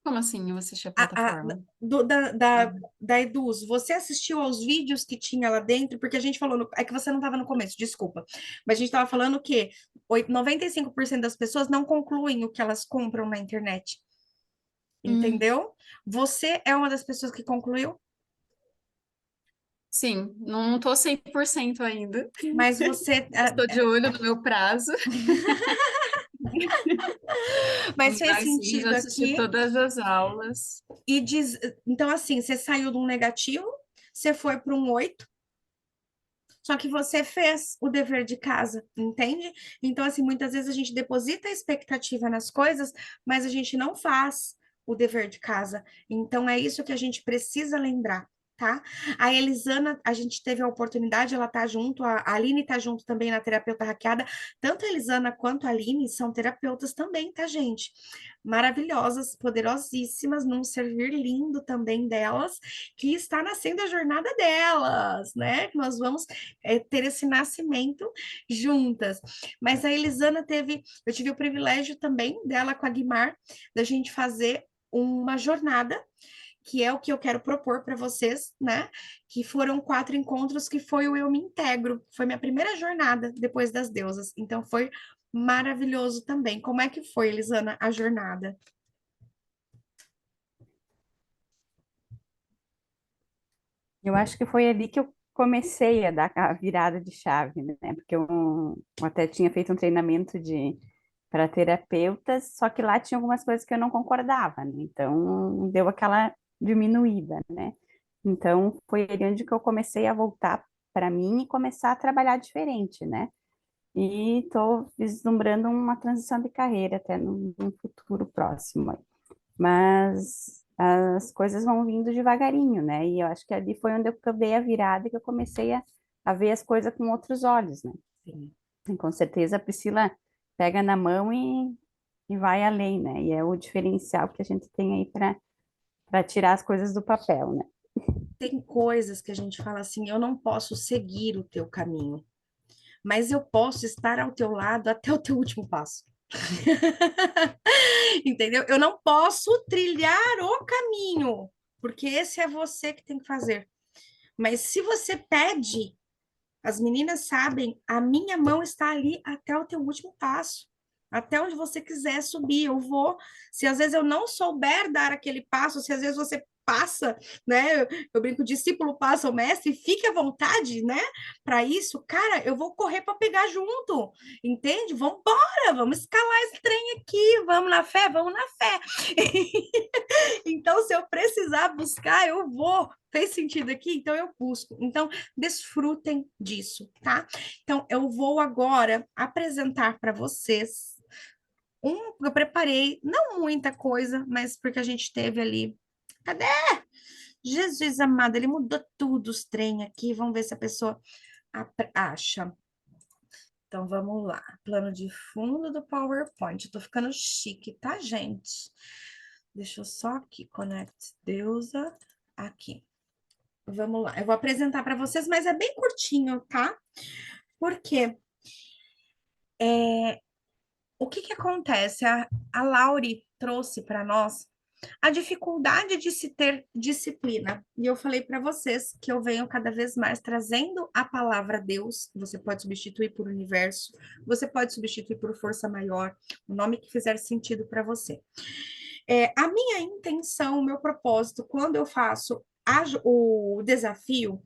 Como assim eu assisti a a, plataforma? do, da, da, Ah, da Eduz, você assistiu aos vídeos que tinha lá dentro? Porque a gente falou, é que você não estava no começo, desculpa, mas a gente estava falando que 95% das pessoas não concluem o que elas compram na internet, hum, entendeu? Você é uma das pessoas que concluiu, sim, não tô 100% ainda. mas você, Estou de olho no meu prazo, mas fez mas sim, já sentido assisti aqui todas as aulas. e diz, então assim, você saiu de um negativo, você foi para um 8. Só que você fez o dever de casa, entende? Então, assim, muitas vezes a gente deposita a expectativa nas coisas, mas a gente não faz o dever de casa. Então, é isso que a gente precisa lembrar. Tá? A Elisana, a gente teve a oportunidade, ela tá junto, a Aline tá junto também na terapeuta hackeada. Tanto a Elisana quanto a Aline são terapeutas também, tá, gente? Maravilhosas, poderosíssimas, num servir lindo também delas, que está nascendo a jornada delas, né? Que nós vamos ter esse nascimento juntas. Mas a Elisana teve, eu tive o privilégio também dela com a Guimar, da gente fazer uma jornada, que é o que eu quero propor para vocês, né? Que foram 4 encontros, que foi o Eu Me Integro. Foi minha primeira jornada depois das deusas. Então foi maravilhoso também. Como é que foi, Elisana, a jornada? Eu acho que foi ali que eu comecei a dar a virada de chave, né? Porque eu até tinha feito um treinamento de para terapeutas, só que lá tinha algumas coisas que eu não concordava, né? Então deu aquela diminuída, né? Então foi ali onde que eu comecei a voltar para mim e começar a trabalhar diferente, né? E estou vislumbrando uma transição de carreira até num futuro próximo aí. Mas as coisas vão vindo devagarinho, né? E eu acho que ali foi onde eu dei a virada e que eu comecei a ver as coisas com outros olhos, né? Sim. E com certeza a Priscila pega na mão e vai além, né? E é o diferencial que a gente tem aí para tirar as coisas do papel, né? Tem coisas que a gente fala assim, eu não posso seguir o teu caminho, mas eu posso estar ao teu lado até o teu último passo. Entendeu? Eu não posso trilhar o caminho, porque esse é você que tem que fazer. Mas se você pede, as meninas sabem, a minha mão está ali até o teu último passo. Até onde você quiser subir, eu vou. Se às vezes eu não souber dar aquele passo, se às vezes você passa, né? Eu brinco, o discípulo passa o mestre, fique à vontade, né? Para isso, cara, eu vou correr para pegar junto, entende? Vamos embora, vamos escalar esse trem aqui, vamos na fé, vamos na fé. Então, se eu precisar buscar, eu vou. Fez sentido aqui? Então, eu busco. Então, desfrutem disso, tá? Então, eu vou agora apresentar para vocês eu preparei, não muita coisa, mas porque a gente teve ali. Cadê? Jesus amado, ele mudou tudo os trem aqui. Vamos ver se a pessoa acha. Então, vamos lá. Plano de fundo do PowerPoint. Eu tô ficando chique, tá, gente? Deixa eu só aqui, Connect Deusa, aqui. Vamos lá. Eu vou apresentar para vocês, mas é bem curtinho, tá? Porque o que que acontece? A Lauri trouxe para nós a dificuldade de se ter disciplina. E eu falei para vocês que eu venho cada vez mais trazendo a palavra Deus. Você pode substituir por universo, você pode substituir por força maior, o nome que fizer sentido para você. A minha intenção, o meu propósito, quando eu faço o desafio,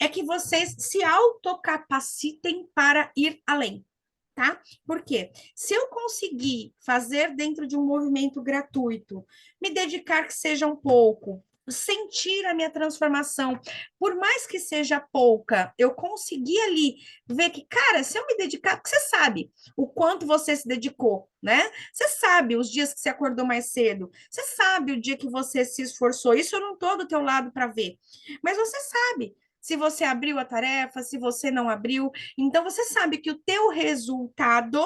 é que vocês se autocapacitem para ir além. Tá? Por quê? Se eu conseguir fazer dentro de um movimento gratuito, me dedicar que seja um pouco, sentir a minha transformação, por mais que seja pouca, eu conseguir ali ver que, cara, se eu me dedicar, porque você sabe o quanto você se dedicou, né? Você sabe os dias que você acordou mais cedo, você sabe o dia que você se esforçou. Isso eu não estou do teu lado para ver, mas você sabe se você abriu a tarefa, se você não abriu. Então, você sabe que o teu resultado,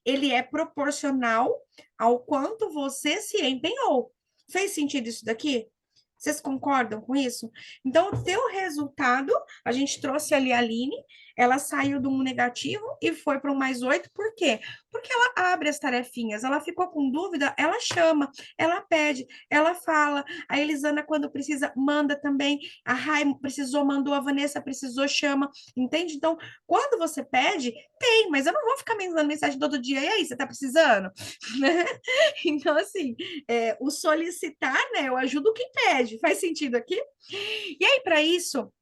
ele é proporcional ao quanto você se empenhou. Fez sentido isso daqui? Vocês concordam com isso? Então, o teu resultado, a gente trouxe ali a Aline, ela saiu de um negativo e foi para um +8, por quê? Porque ela abre as tarefinhas, ela ficou com dúvida, ela chama, ela pede, ela fala. A Elisana, quando precisa, manda também. A Rai precisou, mandou, a Vanessa precisou, chama, entende? Então, quando você pede, tem, mas eu não vou ficar me mandando mensagem todo dia, e aí, você tá precisando? Então, assim, o solicitar, né? Eu ajudo quem pede. Faz sentido aqui? E aí, para isso,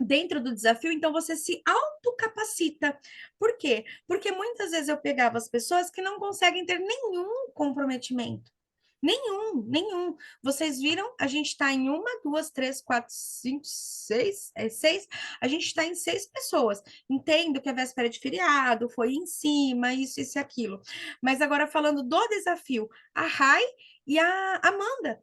dentro do desafio, então você se autocapacita. Por quê? Porque muitas vezes eu pegava as pessoas que não conseguem ter nenhum comprometimento. Nenhum. Vocês viram? A gente está em 1, 2, 3, 4, 5, 6. Seis. A gente está em 6 pessoas. Entendo que a véspera de feriado foi em cima, isso e aquilo. Mas agora falando do desafio, a Rai e a Amanda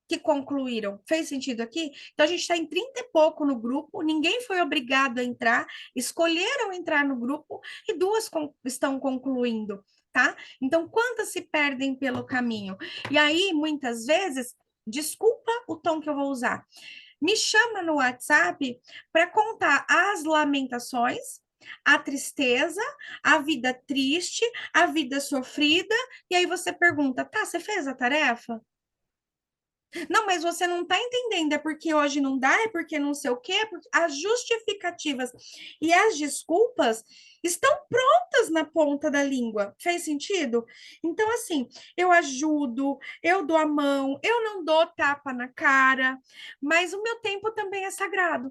que concluíram. Fez sentido aqui? Então, a gente está em 30 e pouco no grupo, ninguém foi obrigado a entrar, escolheram entrar no grupo e 2 estão concluindo, tá? Então, quantas se perdem pelo caminho? E aí, muitas vezes, desculpa o tom que eu vou usar, me chama no WhatsApp para contar as lamentações, a tristeza, a vida triste, a vida sofrida, e aí você pergunta, tá, você fez a tarefa? Não, mas você não está entendendo, é porque hoje não dá, é porque não sei o quê, as justificativas e as desculpas estão prontas na ponta da língua. Fez sentido? Então, assim, eu ajudo, eu dou a mão, eu não dou tapa na cara, mas o meu tempo também é sagrado.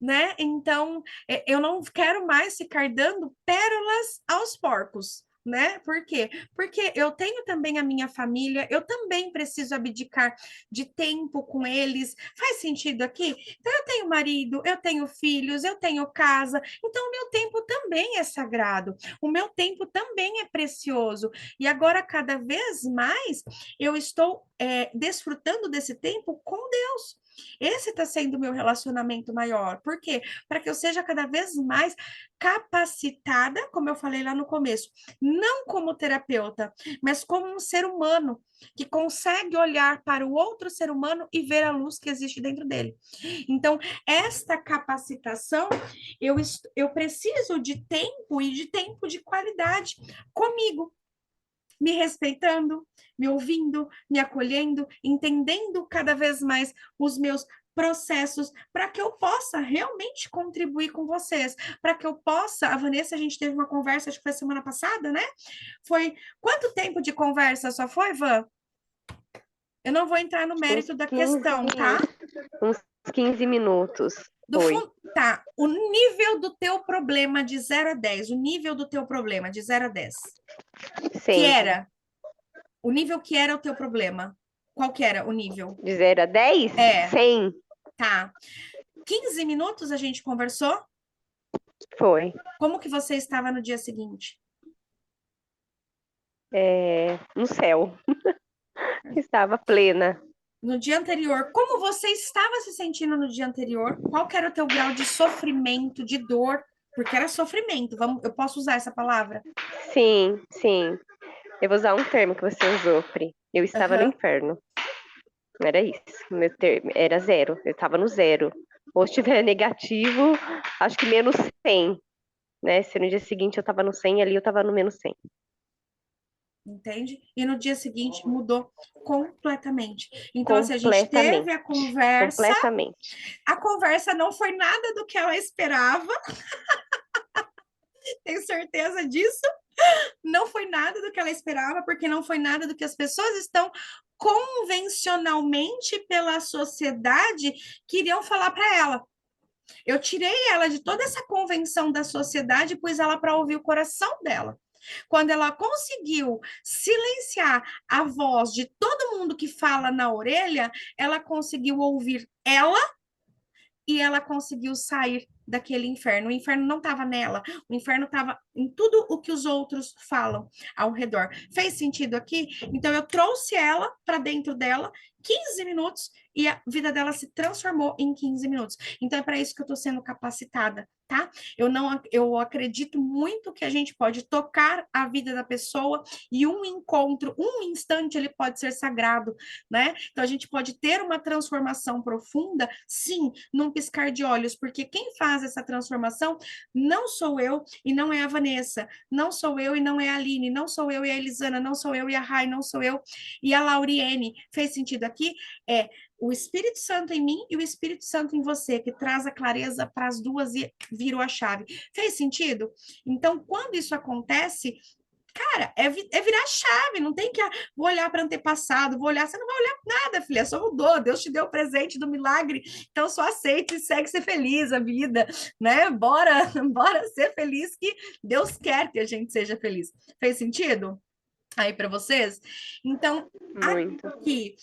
Né? Então, eu não quero mais ficar dando pérolas aos porcos. Né? Por quê? Porque eu tenho também a minha família, eu também preciso abdicar de tempo com eles. Faz sentido aqui? Então, eu tenho marido, eu tenho filhos, eu tenho casa, então o meu tempo também é sagrado, o meu tempo também é precioso. E agora, cada vez mais, eu estou desfrutando desse tempo com Deus. Esse está sendo o meu relacionamento maior. Por quê? Para que eu seja cada vez mais capacitada, como eu falei lá no começo, não como terapeuta, mas como um ser humano que consegue olhar para o outro ser humano e ver a luz que existe dentro dele. Então, esta capacitação, eu preciso de tempo e de tempo de qualidade comigo, me respeitando, me ouvindo, me acolhendo, entendendo cada vez mais os meus processos para que eu possa realmente contribuir com vocês, para que eu possa, a Vanessa, a gente teve uma conversa, acho que foi semana passada, né? Foi, quanto tempo de conversa só foi, Van? Eu não vou entrar no mérito da questão, tá? Uns 15 minutos. Tá, o nível do teu problema de 0 a 10, o nível do teu problema de 0 a 10. Que era? O nível que era o teu problema? Qual que era o nível? De 0 a 10? 100. Tá. 15 minutos a gente conversou? Foi. Como que você estava no dia seguinte? No céu. Estava plena. No dia anterior, como você estava se sentindo no dia anterior? Qual que era o teu grau de sofrimento, de dor? Porque era sofrimento, eu posso usar essa palavra? Sim. Eu vou usar um termo que você usou, Pri. Eu estava no inferno. Era isso. Meu termo era 0. Eu estava no 0. Ou se tiver negativo, acho que -100. Né? Se no dia seguinte eu estava no 100, ali eu estava no -100. entende? E no dia seguinte mudou completamente. Então, assim, a gente teve Completamente. a conversa não foi nada do que ela esperava, tenho certeza disso. Não foi nada do que ela esperava, porque não foi nada do que as pessoas estão convencionalmente pela sociedade queriam falar para ela. Eu tirei ela de toda essa convenção da sociedade e pus ela para ouvir o coração dela. Quando ela conseguiu silenciar a voz de todo mundo que fala na orelha, ela conseguiu ouvir ela e ela conseguiu sair daquele inferno. O inferno não estava nela, o inferno estava em tudo o que os outros falam ao redor. Fez sentido aqui? Então eu trouxe ela para dentro dela 15 minutos e a vida dela se transformou em 15 minutos. Então é para isso que eu estou sendo capacitada, tá? Eu acredito muito que a gente pode tocar a vida da pessoa e um encontro, um instante ele pode ser sagrado, né? Então a gente pode ter uma transformação profunda, sim, num piscar de olhos, porque quem faz essa transformação não sou eu e não é a Vanessa, não sou eu e não é a Aline, não sou eu e a Elisana, não sou eu e a Rai, não sou eu e a Lauriene. Fez sentido aqui? É o Espírito Santo em mim e o Espírito Santo em você, que traz a clareza para as duas e virou a chave. Fez sentido? Então, quando isso acontece, cara, é virar chave, não tem que vou olhar para antepassado, vou olhar, você não vai olhar nada, filha, só mudou, Deus te deu o presente do milagre, então só aceite e segue ser feliz a vida, né? Bora, bora ser feliz que Deus quer que a gente seja feliz. Fez sentido? Aí para vocês? Então, Muito. aqui,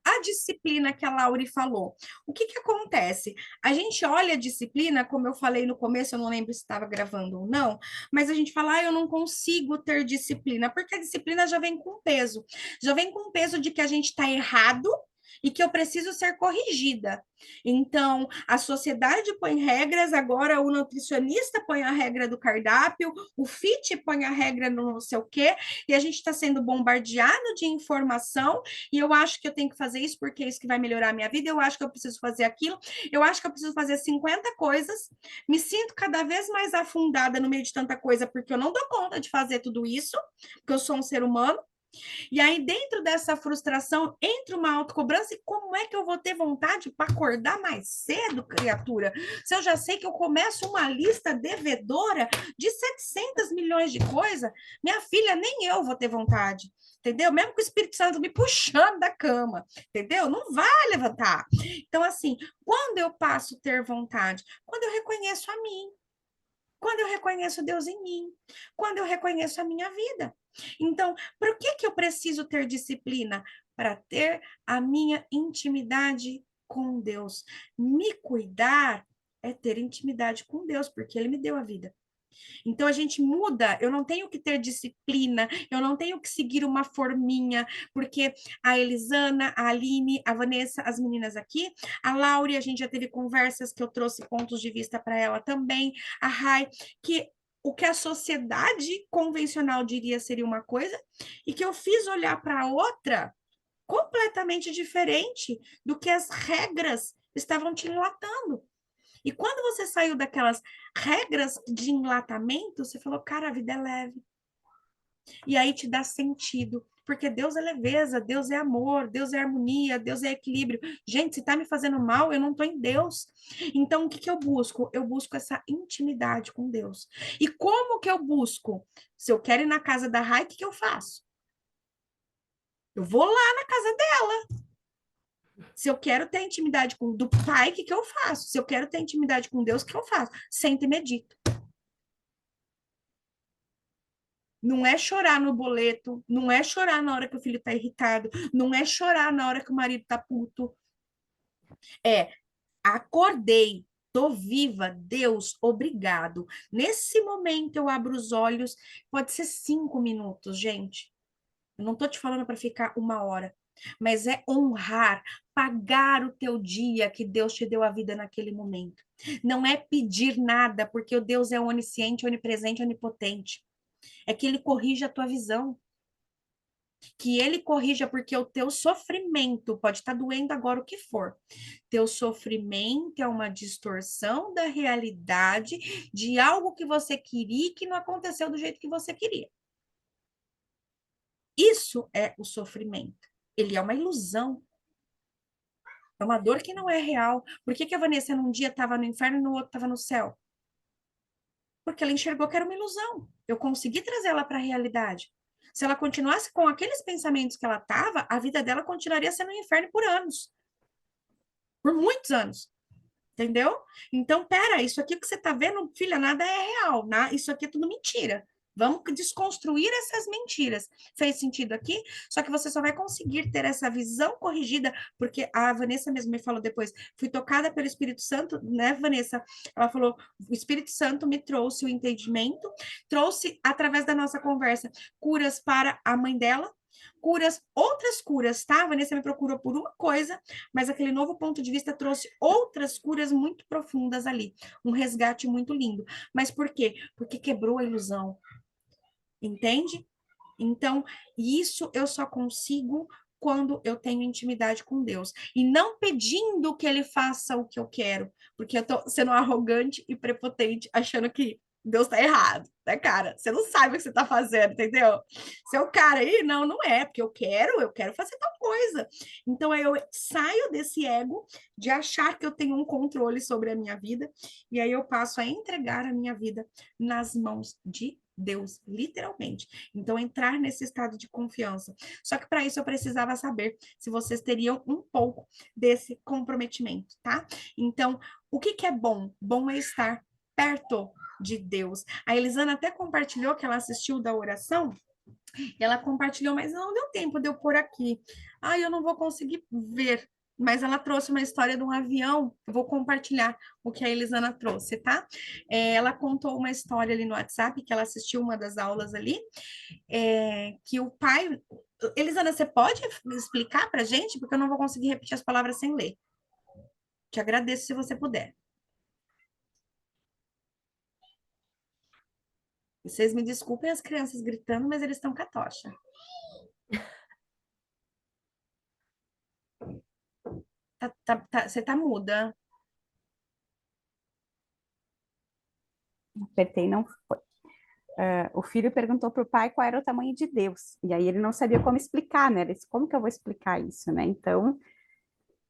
a disciplina que a Lauri falou. O que que acontece? A gente olha a disciplina, como eu falei no começo, eu não lembro se estava gravando ou não, mas a gente fala, eu não consigo ter disciplina, porque a disciplina já vem com peso. Já vem com peso de que a gente está errado e que eu preciso ser corrigida. Então, a sociedade põe regras, agora o nutricionista põe a regra do cardápio, o fit põe a regra no não sei o quê, e a gente está sendo bombardeado de informação, e eu acho que eu tenho que fazer isso porque é isso que vai melhorar a minha vida, eu acho que eu preciso fazer aquilo, eu acho que eu preciso fazer 50 coisas, me sinto cada vez mais afundada no meio de tanta coisa, porque eu não dou conta de fazer tudo isso, porque eu sou um ser humano, e aí, dentro dessa frustração, entra uma autocobrança, e como é que eu vou ter vontade para acordar mais cedo, criatura? Se eu já sei que eu começo uma lista devedora de 700 milhões de coisas, minha filha, nem eu vou ter vontade, entendeu? Mesmo com o Espírito Santo me puxando da cama, entendeu? Não vai levantar. Então, assim, quando eu passo a ter vontade? Quando eu reconheço a mim. Quando eu reconheço Deus em mim, quando eu reconheço a minha vida. Então, por que que eu preciso ter disciplina? Para ter a minha intimidade com Deus. Me cuidar é ter intimidade com Deus, porque Ele me deu a vida. Então a gente muda, eu não tenho que ter disciplina, eu não tenho que seguir uma forminha, porque a Elisana, a Aline, a Vanessa, as meninas aqui, a Laure, a gente já teve conversas que eu trouxe pontos de vista para ela também, a Rai, que o que a sociedade convencional diria seria uma coisa, e que eu fiz olhar para outra completamente diferente do que as regras estavam te relatando. E quando você saiu daquelas regras de enlatamento, você falou, cara, a vida é leve. E aí te dá sentido. Porque Deus é leveza, Deus é amor, Deus é harmonia, Deus é equilíbrio. Gente, se tá me fazendo mal, eu não tô em Deus. Então, o que que eu busco? Eu busco essa intimidade com Deus. E como que eu busco? Se eu quero ir na casa da Rai, o que que eu faço? Eu vou lá na casa dela. Se eu quero ter intimidade com do pai, o que que eu faço? Se eu quero ter intimidade com Deus, o que eu faço? Sento e medito. Não é chorar no boleto, não é chorar na hora que o filho está irritado, não é chorar na hora que o marido está puto. É, acordei, tô viva, Deus, obrigado. Nesse momento eu abro os olhos, pode ser 5 minutos, gente. Eu não tô te falando para ficar 1 hora, mas é honrar, pagar o teu dia que Deus te deu a vida naquele momento. Não é pedir nada, porque o Deus é onisciente, onipresente, onipotente. É que ele corrige a tua visão. Que ele corrija, porque o teu sofrimento pode estar doendo agora o que for. Teu sofrimento é uma distorção da realidade de algo que você queria e que não aconteceu do jeito que você queria. Isso é o sofrimento. Ele é uma ilusão. É uma dor que não é real. Por que que a Vanessa num dia estava no inferno e no outro estava no céu? Porque ela enxergou que era uma ilusão. Eu consegui trazer ela para a realidade. Se ela continuasse com aqueles pensamentos que ela estava, a vida dela continuaria sendo um inferno por anos. Por muitos anos. Entendeu? Então, pera, isso aqui que você está vendo, filha, nada é real, né? Isso aqui é tudo mentira. Vamos desconstruir essas mentiras. Fez sentido aqui? Só que você só vai conseguir ter essa visão corrigida, porque a Vanessa mesmo me falou depois, fui tocada pelo Espírito Santo, né, Vanessa? Ela falou, o Espírito Santo me trouxe o entendimento, trouxe, através da nossa conversa, curas para a mãe dela, curas, outras curas, tá? A Vanessa me procurou por uma coisa, mas aquele novo ponto de vista trouxe outras curas muito profundas ali, um resgate muito lindo. Mas por quê? Porque quebrou a ilusão, entende? Então, isso eu só consigo quando eu tenho intimidade com Deus. E não pedindo que Ele faça o que eu quero, porque eu tô sendo arrogante e prepotente, achando que Deus tá errado, né, cara? Você não sabe o que você tá fazendo, entendeu? Seu cara aí, não, não é, porque eu quero fazer tal coisa. Então, aí eu saio desse ego de achar que eu tenho um controle sobre a minha vida, e aí eu passo a entregar a minha vida nas mãos de Deus, literalmente. Então, entrar nesse estado de confiança. Só que para isso eu precisava saber se vocês teriam um pouco desse comprometimento, tá? Então, o que que é bom? Bom é estar perto de Deus. A Elisana até compartilhou que ela assistiu da oração, e ela compartilhou, mas não deu tempo de eu pôr aqui. Ah, eu não vou conseguir ver. Mas ela trouxe uma história de um avião. Eu vou compartilhar o que a Elisana trouxe, tá? Ela contou uma história ali no WhatsApp, que ela assistiu uma das aulas ali, que o pai. Elisana, você pode explicar para gente? Porque eu não vou conseguir repetir as palavras sem ler. Te agradeço se você puder. Vocês me desculpem as crianças gritando, mas eles estão com a tocha. Você tá muda. Apertei, não foi. O filho perguntou para o pai qual era o tamanho de Deus. E aí ele não sabia como explicar, né? Ele disse, como que eu vou explicar isso, né? Então,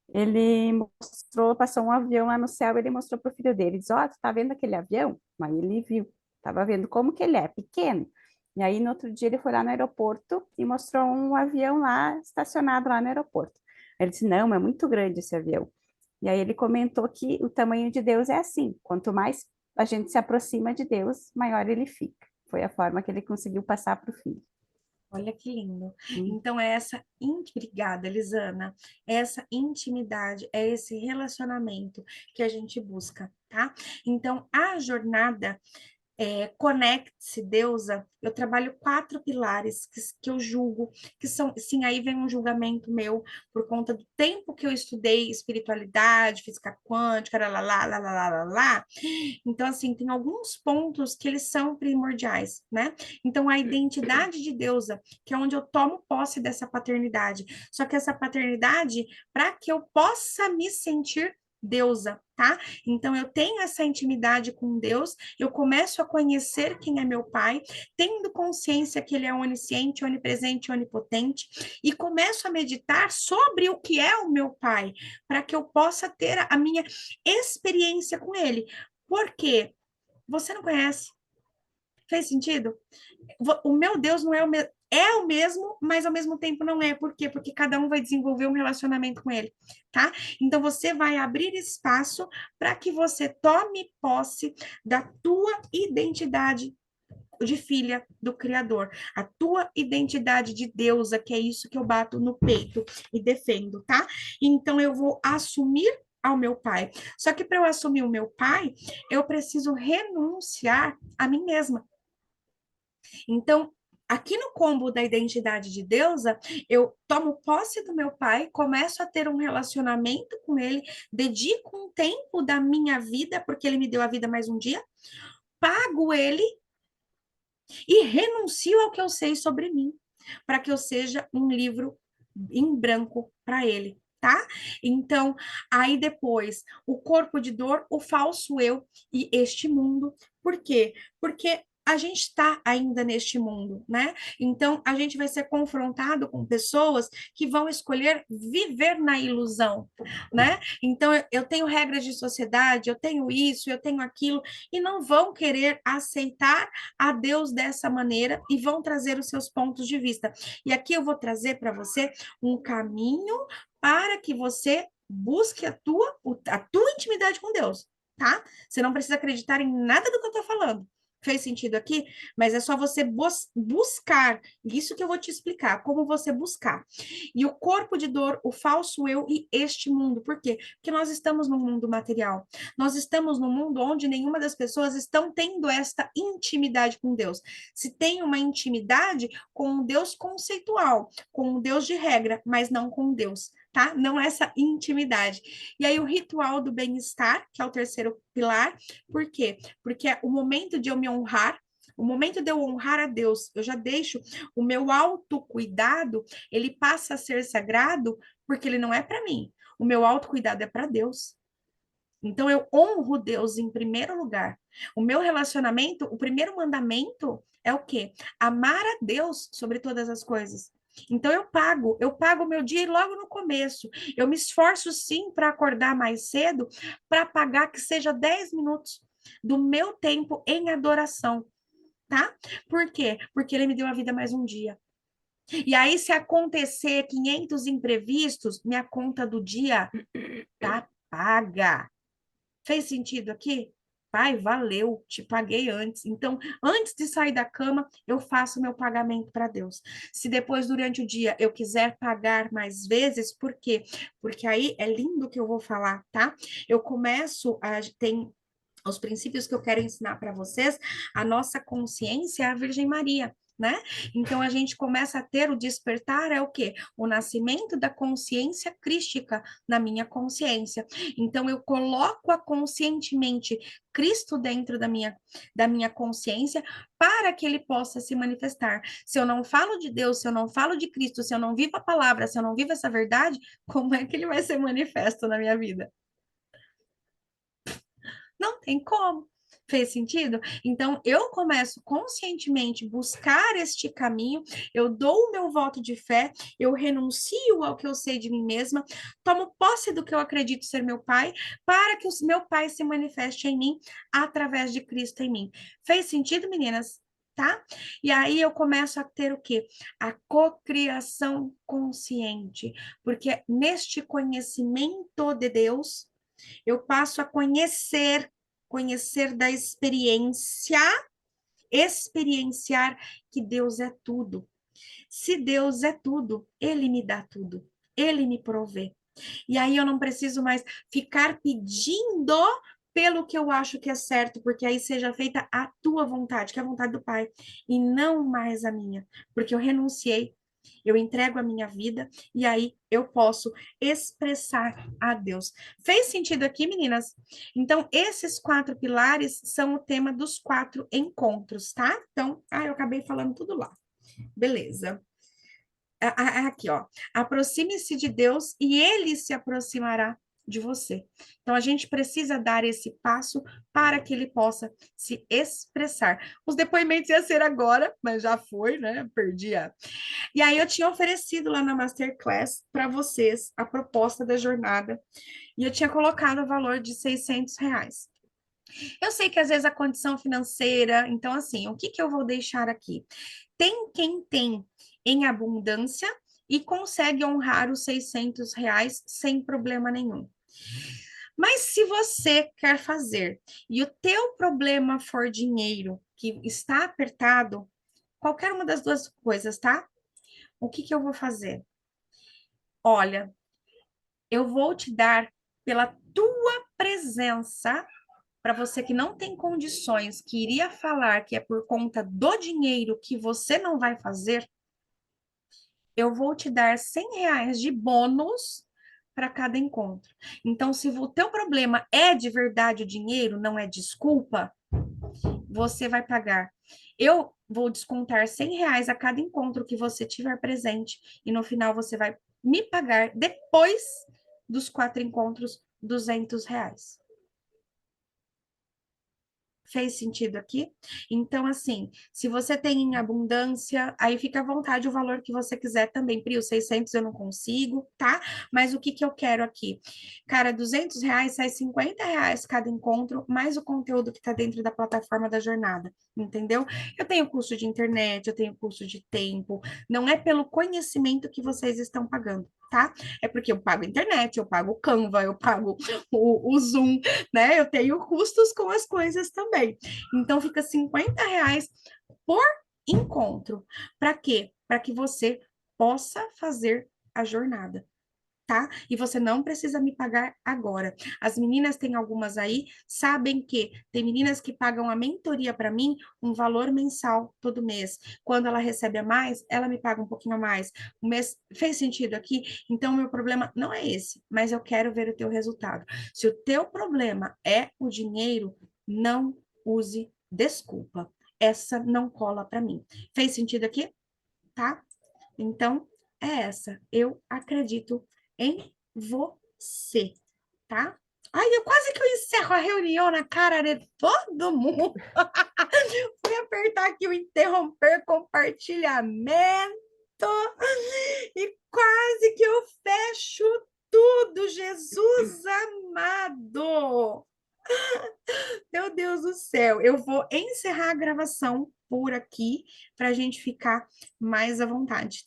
ele mostrou, passou um avião lá no céu, ele mostrou para o filho dele, diz, ó, tu tá vendo aquele avião? Aí ele viu, tava vendo como que ele é, pequeno. E aí, no outro dia, ele foi lá no aeroporto e mostrou um avião lá, estacionado lá no aeroporto. Ele disse, não, é muito grande esse avião. E aí ele comentou que o tamanho de Deus é assim, quanto mais a gente se aproxima de Deus, maior ele fica. Foi a forma que ele conseguiu passar para o filho. Olha que lindo. Então, é essa, obrigada, Elisana, essa intimidade, é esse relacionamento que a gente busca, tá? Então, a jornada conecte-se, deusa, eu trabalho 4 pilares que eu julgo, que são, sim, aí vem um julgamento meu, por conta do tempo que eu estudei espiritualidade, física quântica, lá, lá, lá, lá, lá, lá, lá. Então, assim, tem alguns pontos que eles são primordiais, né? Então, a identidade de deusa, que é onde eu tomo posse dessa paternidade. Só que essa paternidade, para que eu possa me sentir deusa, tá? Então eu tenho essa intimidade com Deus, eu começo a conhecer quem é meu pai, tendo consciência que ele é onisciente, onipresente, onipotente, e começo a meditar sobre o que é o meu pai, para que eu possa ter a minha experiência com ele. Por quê? Você não conhece. Fez sentido? O meu Deus não é o mesmo. É o mesmo, mas ao mesmo tempo não é. Por quê? Porque cada um vai desenvolver um relacionamento com ele, tá? Então você vai abrir espaço para que você tome posse da tua identidade de filha do Criador, a tua identidade de deusa, que é isso que eu bato no peito e defendo, tá? Então eu vou assumir ao meu pai. Só que para eu assumir o meu pai, eu preciso renunciar a mim mesma. Então, aqui no combo da identidade de deusa, eu tomo posse do meu pai, começo a ter um relacionamento com ele, dedico um tempo da minha vida, porque ele me deu a vida mais um dia, pago ele e renuncio ao que eu sei sobre mim, para que eu seja um livro em branco para ele. Tá? Então, aí depois, o corpo de dor, o falso eu e este mundo. Por quê? Porque a gente está ainda neste mundo, né? Então, a gente vai ser confrontado com pessoas que vão escolher viver na ilusão, né? Então, eu tenho regras de sociedade, eu tenho isso, eu tenho aquilo, e não vão querer aceitar a Deus dessa maneira e vão trazer os seus pontos de vista. E aqui eu vou trazer para você um caminho para que você busque a tua intimidade com Deus, tá? Você não precisa acreditar em nada do que eu tô falando. Fez sentido aqui? Mas é só você buscar. Isso que eu vou te explicar, como você buscar. E o corpo de dor, o falso eu e este mundo. Por quê? Porque nós estamos num mundo material. Nós estamos num mundo onde nenhuma das pessoas estão tendo esta intimidade com Deus. Se tem uma intimidade com um Deus conceitual, com um Deus de regra, mas não com Deus, tá? Não essa intimidade. E aí o ritual do bem-estar, que é o terceiro pilar, por quê? Porque é o momento de eu me honrar, o momento de eu honrar a Deus, eu já deixo o meu autocuidado, ele passa a ser sagrado, porque ele não é para mim. O meu autocuidado é para Deus. Então eu honro Deus em primeiro lugar. O meu relacionamento, o primeiro mandamento é o quê? Amar a Deus sobre todas as coisas. Então eu pago o meu dia logo no começo. Eu me esforço sim para acordar mais cedo, para pagar que seja 10 minutos do meu tempo em adoração, tá? Por quê? Porque ele me deu a vida mais um dia. E aí, se acontecer 500 imprevistos, minha conta do dia tá paga. Fez sentido aqui? Pai, valeu, te paguei antes. Então, antes de sair da cama, eu faço meu pagamento para Deus. Se depois, durante o dia, eu quiser pagar mais vezes, por quê? Porque aí é lindo o que eu vou falar, tá? Eu começo a. Tem os princípios que eu quero ensinar para vocês, a nossa consciência é a Virgem Maria. Né? Então a gente começa a ter o despertar é o quê? O nascimento da consciência crística na minha consciência. Então eu coloco a conscientemente Cristo dentro da minha consciência para que ele possa se manifestar. Se eu não falo de Deus, se eu não falo de Cristo, se eu não vivo a palavra, se eu não vivo essa verdade, como é que ele vai ser manifesto na minha vida? Não tem como. Fez sentido? Então, eu começo conscientemente buscar este caminho, eu dou o meu voto de fé, eu renuncio ao que eu sei de mim mesma, tomo posse do que eu acredito ser meu pai, para que o meu pai se manifeste em mim através de Cristo em mim. Fez sentido, meninas? Tá? E aí eu começo a ter o quê? A cocriação consciente, porque neste conhecimento de Deus, eu passo a conhecer da experiência, experienciar que Deus é tudo. Se Deus é tudo, Ele me dá tudo, Ele me provê. E aí eu não preciso mais ficar pedindo pelo que eu acho que é certo, porque aí seja feita a tua vontade, que é a vontade do Pai, e não mais a minha, porque eu renunciei, eu entrego a minha vida e aí eu posso expressar a Deus. Fez sentido aqui, meninas? Então, esses 4 pilares são o tema dos 4 encontros, tá? Então, eu acabei falando tudo lá. Beleza. Aqui, ó. Aproxime-se de Deus e ele se aproximará de você. Então, a gente precisa dar esse passo para que ele possa se expressar. Os depoimentos iam ser agora, mas já foi, né? Perdi a. E aí, eu tinha oferecido lá na Masterclass para vocês a proposta da jornada e eu tinha colocado o valor de R$ 600. Eu sei que às vezes a condição financeira, então, assim, o que que eu vou deixar aqui? Tem quem tem em abundância e consegue honrar os R$ 600 sem problema nenhum. Mas se você quer fazer e o teu problema for dinheiro, que está apertado, qualquer uma das duas coisas, tá? O que que eu vou fazer? Olha, eu vou te dar pela tua presença, para você que não tem condições, que iria falar que é por conta do dinheiro que você não vai fazer, eu vou te dar R$ 100 de bônus para cada encontro. Então, se o teu problema é de verdade o dinheiro, não é desculpa, você vai pagar. Eu vou descontar R$ 100 a cada encontro que você tiver presente e no final você vai me pagar, depois dos 4 encontros, R$ 200. Fez sentido aqui? Então, assim, se você tem em abundância, aí fica à vontade o valor que você quiser também. Pri, os 600 eu não consigo, tá? Mas o que que eu quero aqui? Cara, R$ 200 sai R$ 50 cada encontro, mais o conteúdo que tá dentro da plataforma da jornada, entendeu? Eu tenho curso de internet, eu tenho curso de tempo, não é pelo conhecimento que vocês estão pagando, tá? É porque eu pago internet, eu pago o Canva, eu pago o Zoom, né? Eu tenho custos com as coisas também. Então, fica R$ 50 por encontro. Para quê? Para que você possa fazer a jornada, tá? E você não precisa me pagar agora. As meninas têm algumas aí, sabem que tem meninas que pagam a mentoria para mim um valor mensal todo mês. Quando ela recebe a mais, ela me paga um pouquinho a mais. O mês fez sentido aqui? Então, meu problema não é esse, mas eu quero ver o teu resultado. Se o teu problema é o dinheiro, não use desculpa. Essa não cola para mim. Fez sentido aqui? Tá? Então, é essa. Eu acredito em você, tá? Ai, eu quase que eu encerro a reunião na cara de todo mundo. Fui apertar aqui o interromper compartilhamento e quase que eu fecho tudo, Jesus amado. Meu Deus do céu, eu vou encerrar a gravação por aqui para a gente ficar mais à vontade.